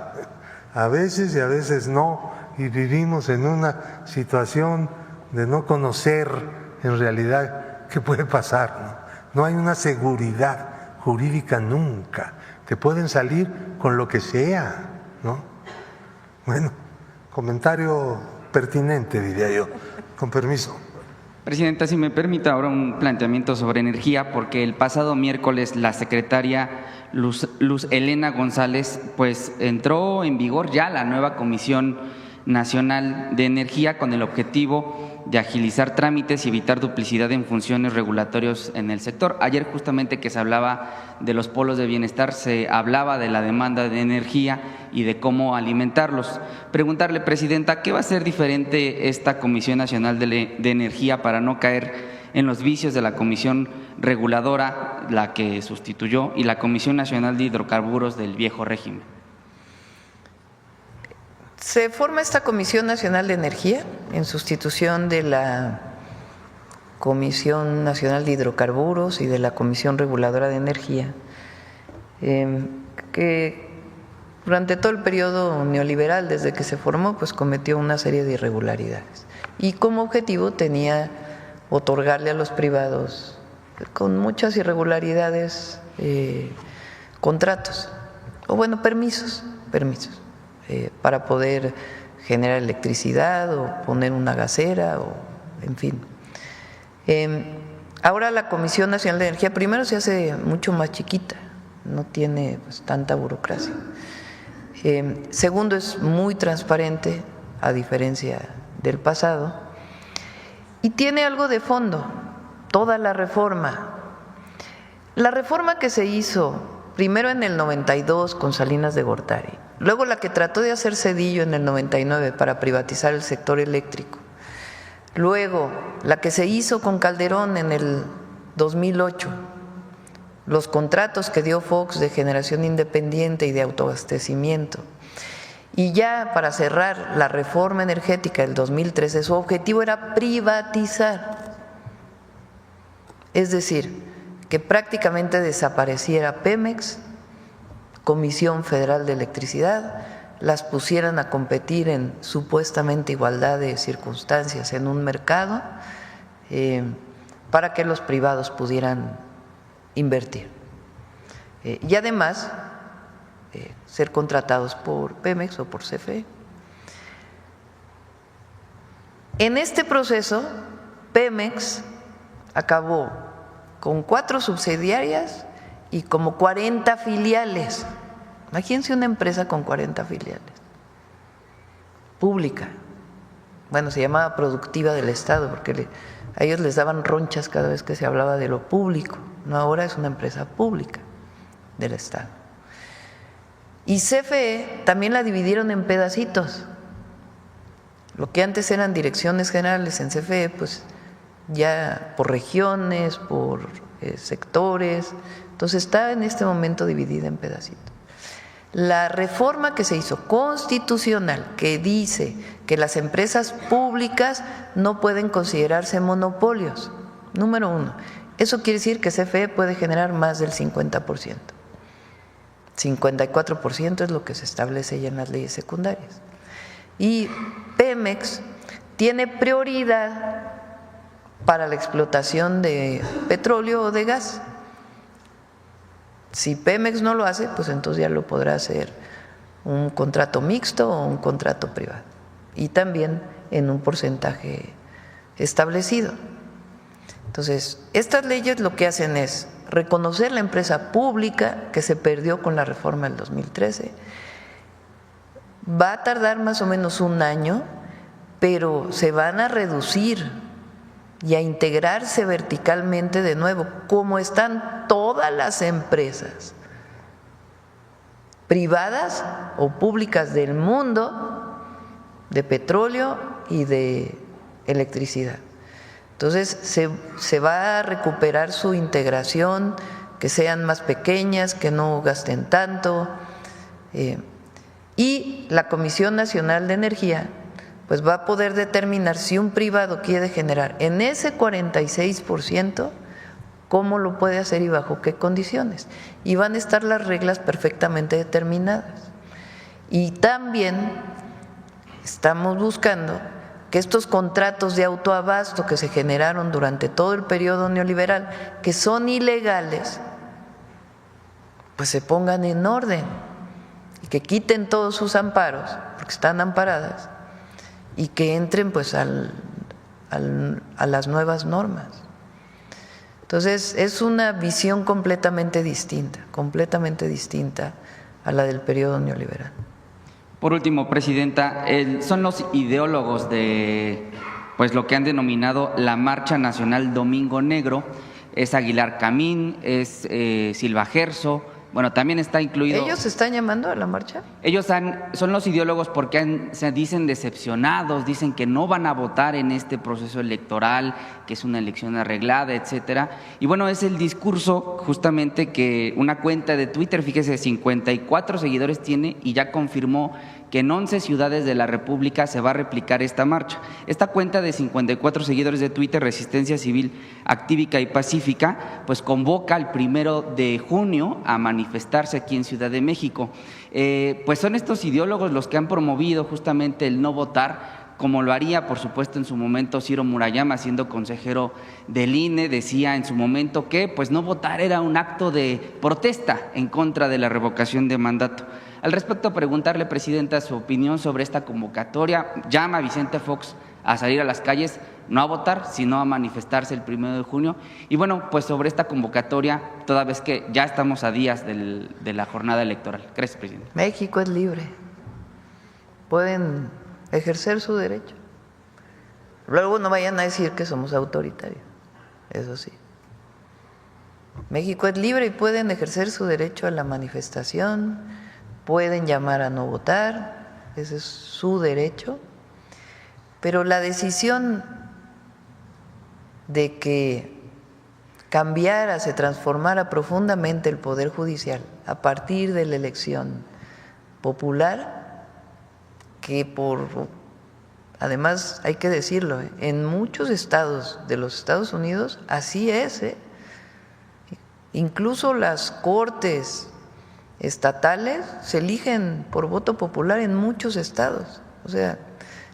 a veces y a veces no, y vivimos en una situación de no conocer en realidad qué puede pasar, ¿no? No hay una seguridad jurídica nunca, te pueden salir con lo que sea, ¿no? Bueno, comentario pertinente, diría yo, con permiso. Presidenta, si me permite ahora un planteamiento sobre energía, porque el pasado miércoles la secretaria Luz Helena González pues entró en vigor ya la nueva Comisión Nacional de Energía con el objetivo de agilizar trámites y evitar duplicidad en funciones regulatorias en el sector. Ayer justamente que se hablaba de los polos de bienestar, se hablaba de la demanda de energía y de cómo alimentarlos. Preguntarle, Presidenta, ¿qué va a ser diferente esta Comisión Nacional de Energía para no caer en los vicios de la Comisión Reguladora, la que sustituyó, y la Comisión Nacional de Hidrocarburos del viejo régimen? Se forma esta Comisión Nacional de Energía en sustitución de la Comisión Nacional de Hidrocarburos y de la Comisión Reguladora de Energía, que durante todo el periodo neoliberal, desde que se formó, pues cometió una serie de irregularidades. Y como objetivo tenía otorgarle a los privados, con muchas irregularidades, contratos, o bueno, permisos. Para poder generar electricidad o poner una gasera, o en fin. Ahora la Comisión Nacional de Energía primero se hace mucho más chiquita, no tiene pues tanta burocracia. Segundo, es muy transparente, a diferencia del pasado, y tiene algo de fondo, toda la reforma. La reforma que se hizo primero en el 92 con Salinas de Gortari luego la que trató de hacer Zedillo en el 99 para privatizar el sector eléctrico, luego la que se hizo con Calderón en el 2008, los contratos que dio Fox de generación independiente y de autoabastecimiento, y ya para cerrar la reforma energética del 2013, su objetivo era privatizar, es decir, que prácticamente desapareciera Pemex, Comisión Federal de Electricidad, las pusieran a competir en supuestamente igualdad de circunstancias en un mercado para que los privados pudieran invertir. Y además ser contratados por Pemex o por CFE. En este proceso, Pemex acabó con 4 subsidiarias y como 40 filiales. Imagínense una empresa con 40 filiales, pública. Bueno, se llamaba productiva del Estado porque a ellos les daban ronchas cada vez que se hablaba de lo público. No, ahora es una empresa pública del Estado. Y CFE también la dividieron en pedacitos. Lo que antes eran direcciones generales en CFE, pues ya por regiones, por sectores. Entonces está en este momento dividida en pedacitos. La reforma que se hizo constitucional, que dice que las empresas públicas no pueden considerarse monopolios, número 1. Eso quiere decir que CFE puede generar más del 50%. 54% es lo que se establece ya en las leyes secundarias. Y Pemex tiene prioridad para la explotación de petróleo o de gas. Si Pemex no lo hace, pues entonces ya lo podrá hacer un contrato mixto o un contrato privado. Y también en un porcentaje establecido. Entonces, estas leyes lo que hacen es reconocer la empresa pública que se perdió con la reforma del 2013. Va a tardar más o menos un año, pero se van a reducir y a integrarse verticalmente de nuevo, como están todas las empresas privadas o públicas del mundo de petróleo y de electricidad. Entonces se va a recuperar su integración, que sean más pequeñas, que no gasten tanto, y la Comisión Nacional de Energía pues va a poder determinar si un privado quiere generar en ese 46%, cómo lo puede hacer y bajo qué condiciones. Y van a estar las reglas perfectamente determinadas. Y también estamos buscando que estos contratos de autoabasto que se generaron durante todo el periodo neoliberal, que son ilegales, pues se pongan en orden y que quiten todos sus amparos, porque están amparadas, y que entren pues a las nuevas normas. Entonces es una visión completamente distinta a la del periodo neoliberal. Por último, Presidenta, son los ideólogos de pues lo que han denominado la Marcha Nacional Domingo Negro, es Aguilar Camín, es Silva Gerso. Bueno, también está incluido… ¿Ellos se están llamando a la marcha? Ellos son los ideólogos porque se dicen decepcionados, dicen que no van a votar en este proceso electoral, que es una elección arreglada, etcétera. Y bueno, es el discurso justamente que una cuenta de Twitter, fíjese, 54 seguidores tiene y ya confirmó que en 11 ciudades de la República se va a replicar esta marcha. Esta cuenta de 54 seguidores de Twitter, Resistencia Civil Actívica y Pacífica, pues convoca el 1 de junio a manifestarse aquí en Ciudad de México. Pues son estos ideólogos los que han promovido justamente el no votar, como lo haría, por supuesto, en su momento Ciro Murayama, siendo consejero del INE, decía en su momento que pues no votar era un acto de protesta en contra de la revocación de mandato. Al respecto, preguntarle, Presidenta, su opinión sobre esta convocatoria. Llama a Vicente Fox a salir a las calles, no a votar, sino a manifestarse el 1 de junio. Y bueno, pues sobre esta convocatoria, toda vez que ya estamos a días de la jornada electoral. Gracias, Presidenta. México es libre, pueden ejercer su derecho. Luego no vayan a decir que somos autoritarios, eso sí. México es libre y pueden ejercer su derecho a la manifestación, pueden llamar a no votar, ese es su derecho, pero la decisión de que cambiara, se transformara profundamente el Poder Judicial a partir de la elección popular, que además hay que decirlo, en muchos estados de los Estados Unidos así es, incluso las cortes estatales se eligen por voto popular en muchos estados. O sea,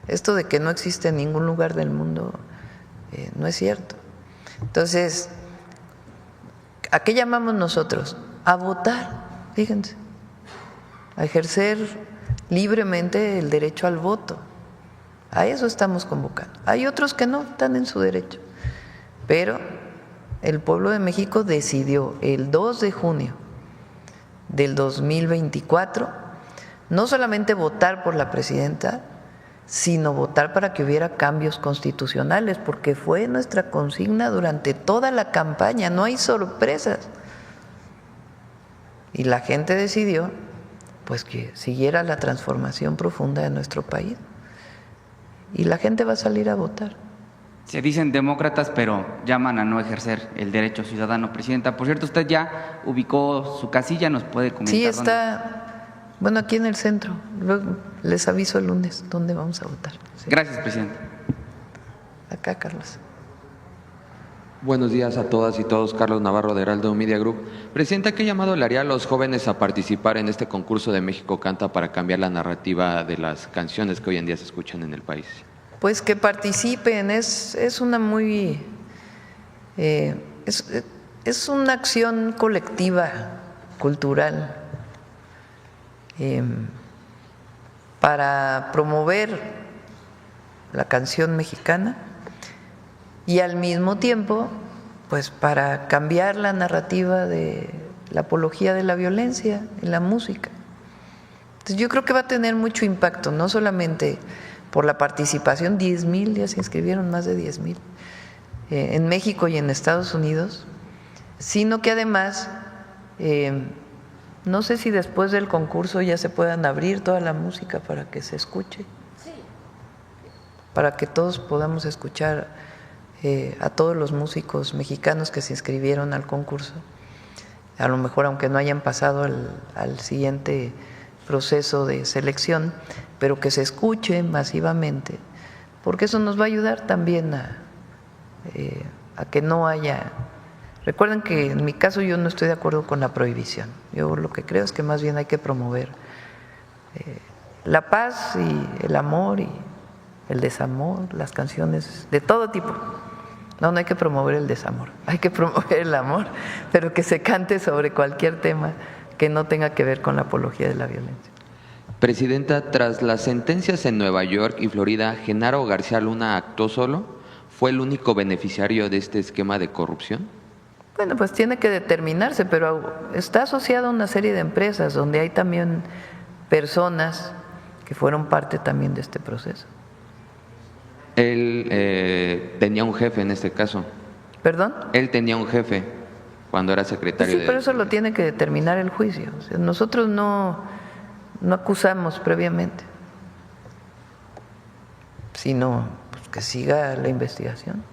esto de que no existe en ningún lugar del mundo no es cierto. Entonces, ¿a qué llamamos nosotros? A votar, fíjense, a ejercer libremente el derecho al voto. A eso estamos convocando. Hay otros que no están en su derecho, pero el pueblo de México decidió el 2 de junio del 2024 no solamente votar por la presidenta, sino votar para que hubiera cambios constitucionales, porque fue nuestra consigna durante toda la campaña, no hay sorpresas. Y la gente decidió pues que siguiera la transformación profunda de nuestro país. Y la gente va a salir a votar. Se dicen demócratas, pero llaman a no ejercer el derecho ciudadano. Presidenta, por cierto, usted ya ubicó su casilla, ¿nos puede comentar? Sí, está, bueno, aquí en el centro. Luego les aviso el lunes dónde vamos a votar. Sí. Gracias, presidenta. Acá, Carlos. Buenos días a todas y todos. Carlos Navarro de Heraldo Media Group. Presidenta, ¿qué llamado le haría a los jóvenes a participar en este concurso de México Canta para cambiar la narrativa de las canciones que hoy en día se escuchan en el país? Pues que participen, es una muy es una acción colectiva, cultural, para promover la canción mexicana y al mismo tiempo pues para cambiar la narrativa de la apología de la violencia en la música. Entonces yo creo que va a tener mucho impacto, no solamente por la participación, 10,000, ya se inscribieron más de 10,000 en México y en Estados Unidos, sino que además, no sé si después del concurso ya se puedan abrir toda la música para que se escuche, para que todos podamos escuchar a todos los músicos mexicanos que se inscribieron al concurso, a lo mejor aunque no hayan pasado al siguiente proceso de selección, pero que se escuche masivamente, porque eso nos va a ayudar también a que no haya… Recuerden que en mi caso yo no estoy de acuerdo con la prohibición, yo lo que creo es que más bien hay que promover la paz y el amor y el desamor, las canciones de todo tipo. No hay que promover el desamor, hay que promover el amor, pero que se cante sobre cualquier tema que no tenga que ver con la apología de la violencia. Presidenta, tras las sentencias en Nueva York y Florida, ¿Genaro García Luna actuó solo? ¿Fue el único beneficiario de este esquema de corrupción? Bueno, pues tiene que determinarse, pero está asociado a una serie de empresas donde hay también personas que fueron parte también de este proceso. Él tenía un jefe en este caso. ¿Perdón? Él tenía un jefe cuando era secretario sí, pero eso lo tiene que determinar el juicio. O sea, nosotros no acusamos previamente, sino pues, que siga la investigación.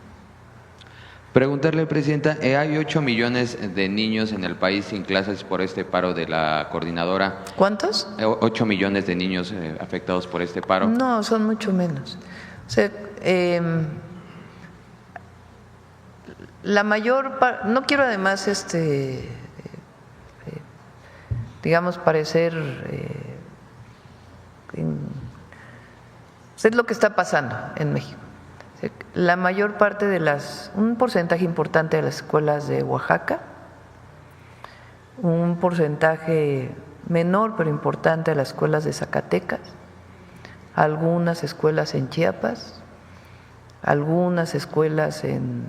Preguntarle, Presidenta, hay 8 millones de niños en el país sin clases por este paro de la coordinadora. ¿Cuántos? 8 millones de niños afectados por este paro. No, son mucho menos. O sea, la mayor parte, no quiero además, digamos, parecer, es lo que está pasando en México. La mayor parte de un porcentaje importante de las escuelas de Oaxaca, un porcentaje menor pero importante de las escuelas de Zacatecas, algunas escuelas en Chiapas, algunas escuelas en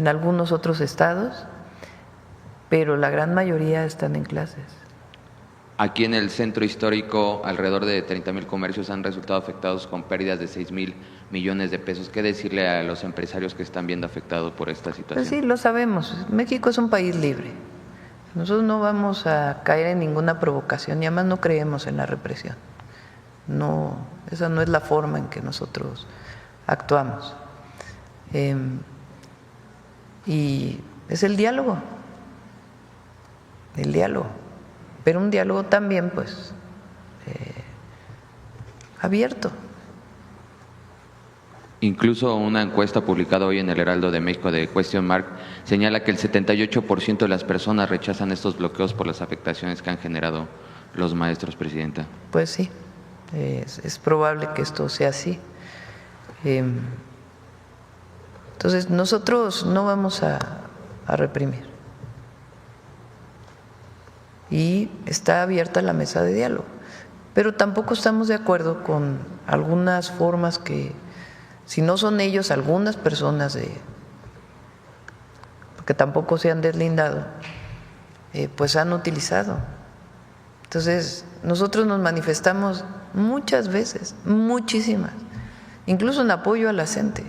algunos otros estados, pero la gran mayoría están en clases. Aquí en el centro histórico, alrededor de 30,000 comercios han resultado afectados con pérdidas de 6,000 millones de pesos. ¿Qué decirle a los empresarios que están viendo afectados por esta situación? Pues sí, lo sabemos. México es un país libre Nosotros no vamos a caer en ninguna provocación y además no creemos en la represión. No, esa no es la forma en que nosotros actuamos. Y es el diálogo, pero un diálogo también pues abierto. Incluso una encuesta publicada hoy en el Heraldo de México de Question Mark señala que el 78% de las personas rechazan estos bloqueos por las afectaciones que han generado los maestros, Presidenta. Pues sí, es probable que esto sea así. Entonces nosotros no vamos a reprimir y está abierta la mesa de diálogo, pero tampoco estamos de acuerdo con algunas formas que, si no son ellos, algunas personas porque tampoco se han deslindado, pues han utilizado. Entonces nosotros nos manifestamos muchas veces, muchísimas, incluso en apoyo a la gente.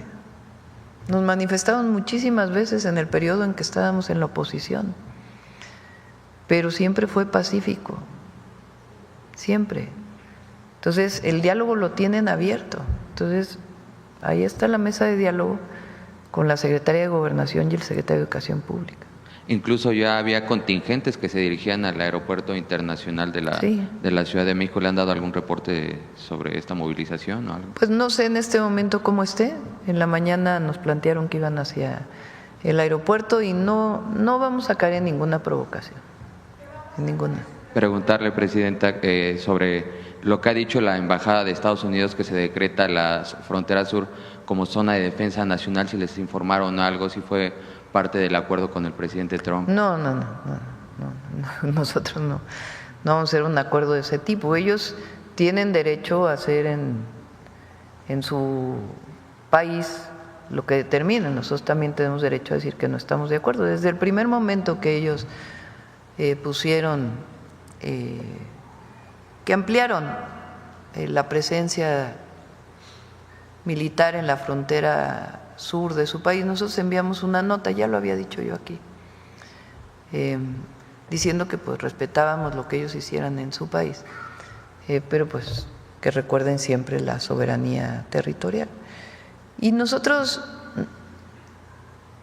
Nos manifestamos muchísimas veces en el periodo en que estábamos en la oposición, pero siempre fue pacífico, siempre. Entonces el diálogo lo tienen abierto. Entonces ahí está la mesa de diálogo con la Secretaría de Gobernación y el Secretario de Educación Pública. Incluso ya había contingentes que se dirigían al Aeropuerto Internacional de la Ciudad de México. ¿Le han dado algún reporte sobre esta movilización o algo? Pues no sé en este momento cómo esté. En la mañana nos plantearon que iban hacia el aeropuerto y no vamos a caer en ninguna provocación, en ninguna. Preguntarle, Presidenta, sobre lo que ha dicho la Embajada de Estados Unidos, que se decreta la frontera sur como zona de defensa nacional, si les informaron algo, si fue parte del acuerdo con el presidente Trump. No, nosotros no vamos a hacer un acuerdo de ese tipo. Ellos tienen derecho a hacer en su país lo que determinen. Nosotros también tenemos derecho a decir que no estamos de acuerdo. Desde el primer momento que ellos pusieron, que ampliaron la presencia militar en la frontera sur de su país, nosotros enviamos una nota, ya lo había dicho yo aquí, diciendo que pues respetábamos lo que ellos hicieran en su país, pero pues que recuerden siempre la soberanía territorial. Y nosotros,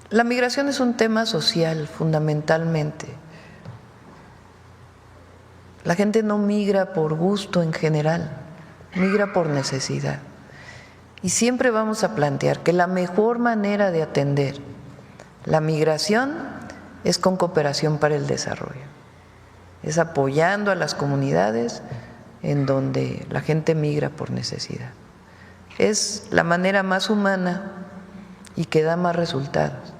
la migración es un tema social fundamentalmente. La gente no migra por gusto en general, migra por necesidad. Y siempre vamos a plantear que la mejor manera de atender la migración es con cooperación para el desarrollo, es apoyando a las comunidades en donde la gente migra por necesidad. Es la manera más humana y que da más resultados.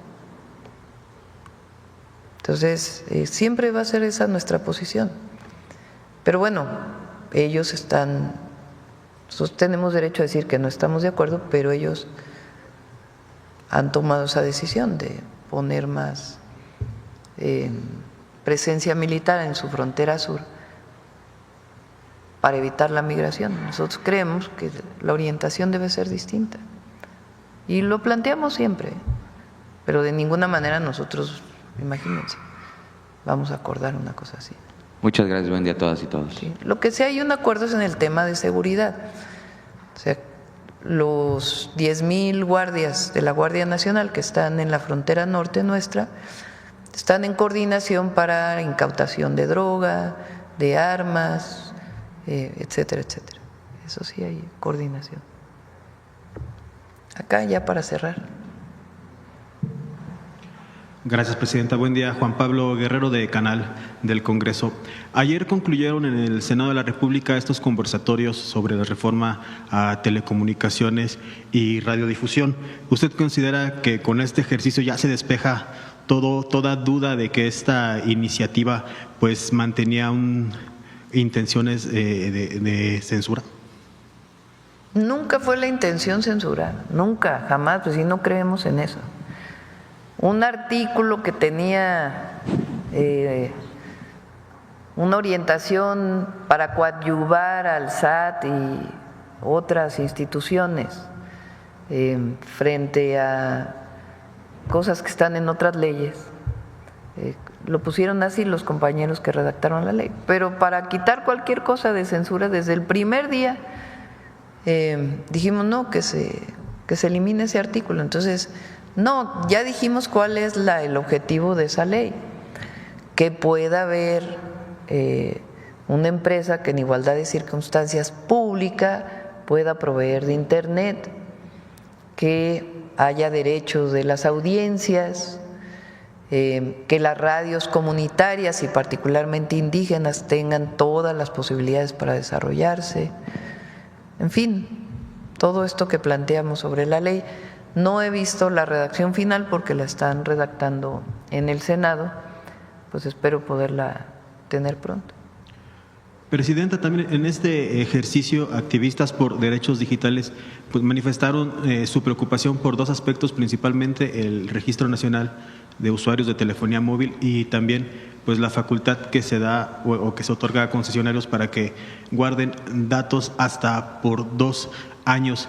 Entonces, siempre va a ser esa nuestra posición. Pero bueno, ellos están… Nosotros tenemos derecho a decir que no estamos de acuerdo, pero ellos han tomado esa decisión de poner más presencia militar en su frontera sur para evitar la migración. Nosotros creemos que la orientación debe ser distinta y lo planteamos siempre, pero de ninguna manera nosotros, imagínense, vamos a acordar una cosa así. Muchas gracias, buen día a todas y todos. Sí. Lo que sí hay un acuerdo es en el tema de seguridad. O sea, los 10,000 guardias de la Guardia Nacional que están en la frontera norte nuestra están en coordinación para incautación de droga, de armas, etcétera, etcétera. Eso sí hay coordinación. Acá ya para cerrar. Gracias, Presidenta. Buen día. Juan Pablo Guerrero, de Canal del Congreso. Ayer concluyeron en el Senado de la República estos conversatorios sobre la reforma a telecomunicaciones y radiodifusión. ¿Usted considera que con este ejercicio ya se despeja toda duda de que esta iniciativa pues mantenía intenciones de censura? Nunca fue la intención censurar, nunca, jamás, pues si no creemos en eso. Un artículo que tenía una orientación para coadyuvar al SAT y otras instituciones frente a cosas que están en otras leyes, lo pusieron así los compañeros que redactaron la ley. Pero para quitar cualquier cosa de censura, desde el primer día dijimos no, que se elimine ese artículo. Entonces, no, ya dijimos cuál es el objetivo de esa ley, que pueda haber una empresa que en igualdad de circunstancias pública pueda proveer de Internet, que haya derechos de las audiencias, que las radios comunitarias y particularmente indígenas tengan todas las posibilidades para desarrollarse. En fin, todo esto que planteamos sobre la ley. No he visto la redacción final porque la están redactando en el Senado, pues espero poderla tener pronto. Presidenta, también en este ejercicio, activistas por derechos digitales pues manifestaron su preocupación por dos aspectos, principalmente el Registro Nacional de Usuarios de Telefonía Móvil y también pues la facultad que se da o que se otorga a concesionarios para que guarden datos hasta por 2 años.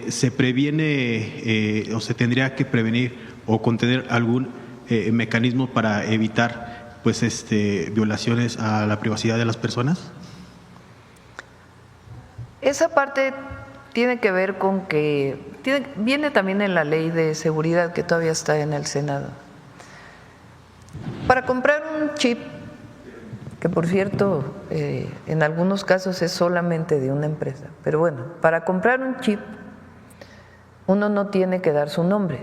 ¿Se previene o se tendría que prevenir o contener algún mecanismo para evitar pues violaciones a la privacidad de las personas? Esa parte tiene que ver con que viene también en la ley de seguridad que todavía está en el Senado. Para comprar un chip, que por cierto en algunos casos es solamente de una empresa, pero bueno, para comprar un chip uno no tiene que dar su nombre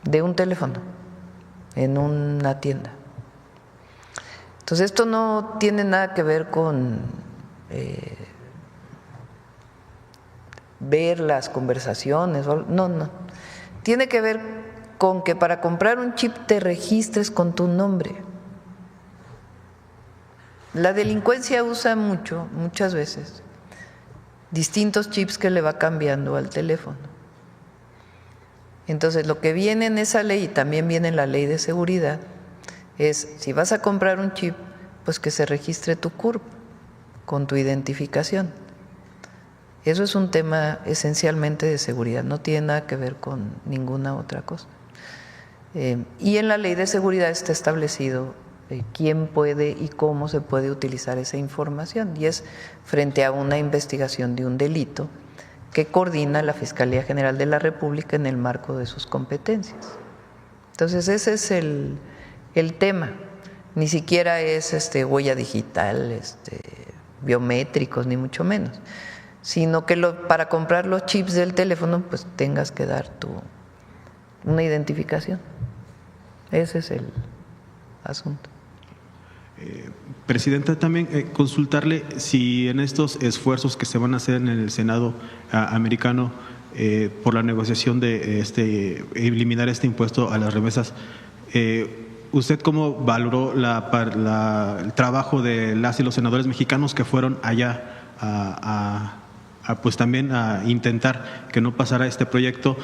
de un teléfono en una tienda. Entonces esto no tiene nada que ver con ver las conversaciones, no. Tiene que ver con que para comprar un chip te registres con tu nombre. La delincuencia usa muchas veces, distintos chips que le va cambiando al teléfono. Entonces, lo que viene en esa ley y también viene en la ley de seguridad es, si vas a comprar un chip, pues que se registre tu CURP con tu identificación. Eso es un tema esencialmente de seguridad, no tiene nada que ver con ninguna otra cosa. Y en la ley de seguridad está establecido quién puede y cómo se puede utilizar esa información, y es frente a una investigación de un delito que coordina la Fiscalía General de la República en el marco de sus competencias. Entonces ese es el tema, ni siquiera es huella digital, biométricos, ni mucho menos, sino que para comprar los chips del teléfono pues tengas que dar una identificación. Ese es el asunto. Presidenta, también consultarle si en estos esfuerzos que se van a hacer en el Senado americano por la negociación de eliminar este impuesto a las remesas, ¿usted cómo valoró el trabajo de las y los senadores mexicanos que fueron allá pues también a intentar que no pasara este proyecto?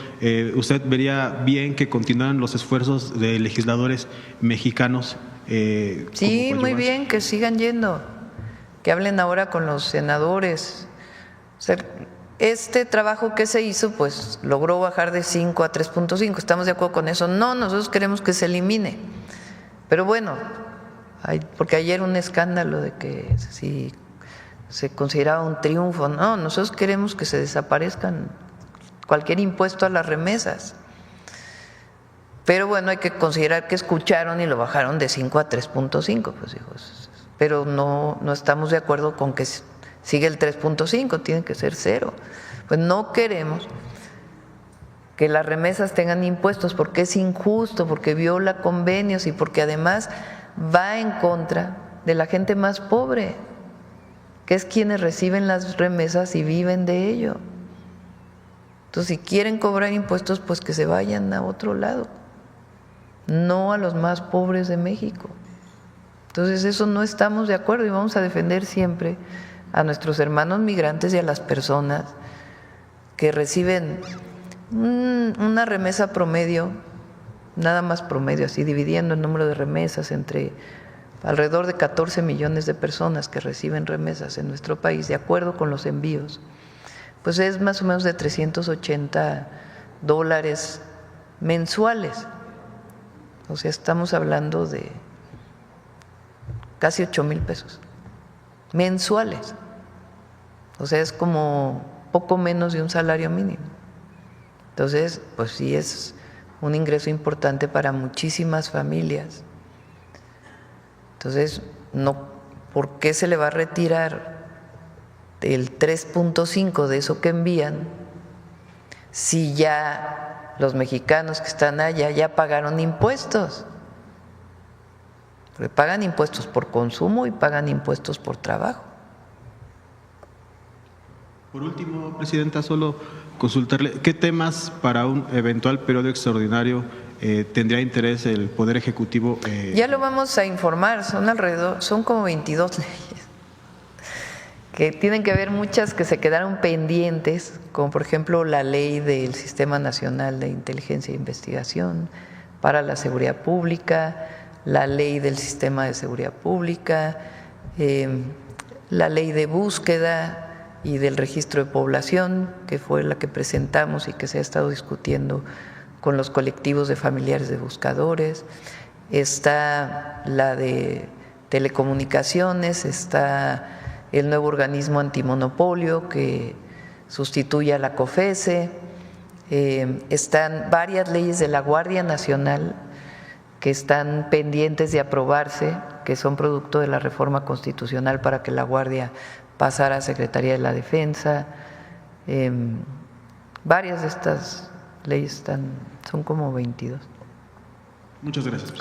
¿Usted vería bien que continuaran los esfuerzos de legisladores mexicanos? Sí, muy bien, que sigan yendo, que hablen ahora con los senadores. O sea, este trabajo que se hizo, pues logró bajar de 5 a 3.5. ¿Estamos de acuerdo con eso? No, nosotros queremos que se elimine. Pero bueno, porque ayer un escándalo de que si se consideraba un triunfo. No, nosotros queremos que se desaparezcan cualquier impuesto a las remesas. Pero bueno, hay que considerar que escucharon y lo bajaron de 5 a 3.5, pues hijos. Pero no estamos de acuerdo con que sigue el 3.5, tiene que ser 0. Pues no queremos que las remesas tengan impuestos porque es injusto, porque viola convenios y porque además va en contra de la gente más pobre, que es quienes reciben las remesas y viven de ello. Entonces, si quieren cobrar impuestos, pues que se vayan a otro lado, no a los más pobres de México. Entonces, eso no estamos de acuerdo y vamos a defender siempre a nuestros hermanos migrantes y a las personas que reciben una remesa promedio, nada más promedio, así dividiendo el número de remesas entre alrededor de 14 millones de personas que reciben remesas en nuestro país, de acuerdo con los envíos, pues es más o menos de $380 mensuales. O sea, estamos hablando de casi 8,000 pesos mensuales. O sea, es como poco menos de un salario mínimo. Entonces, pues sí es un ingreso importante para muchísimas familias. Entonces, no, ¿por qué se le va a retirar el 3.5 de eso que envían si ya los mexicanos que están allá ya pagaron impuestos? Porque pagan impuestos por consumo y pagan impuestos por trabajo. Por último, Presidenta, solo consultarle, ¿qué temas para un eventual periodo extraordinario tendría interés el Poder Ejecutivo? Ya lo vamos a informar, son como 22 leyes, que tienen que ver muchas que se quedaron pendientes, como por ejemplo la ley del Sistema Nacional de Inteligencia e Investigación para la Seguridad Pública, la ley del Sistema de Seguridad Pública, la ley de búsqueda y del registro de población, que fue la que presentamos y que se ha estado discutiendo con los colectivos de familiares de buscadores. Está la de telecomunicaciones, está el nuevo organismo antimonopolio que sustituye a la COFESE, están varias leyes de la Guardia Nacional que están pendientes de aprobarse, que son producto de la reforma constitucional para que la Guardia pasara a Secretaría de la Defensa. Varias de estas leyes son como 22. Muchas gracias, presidente.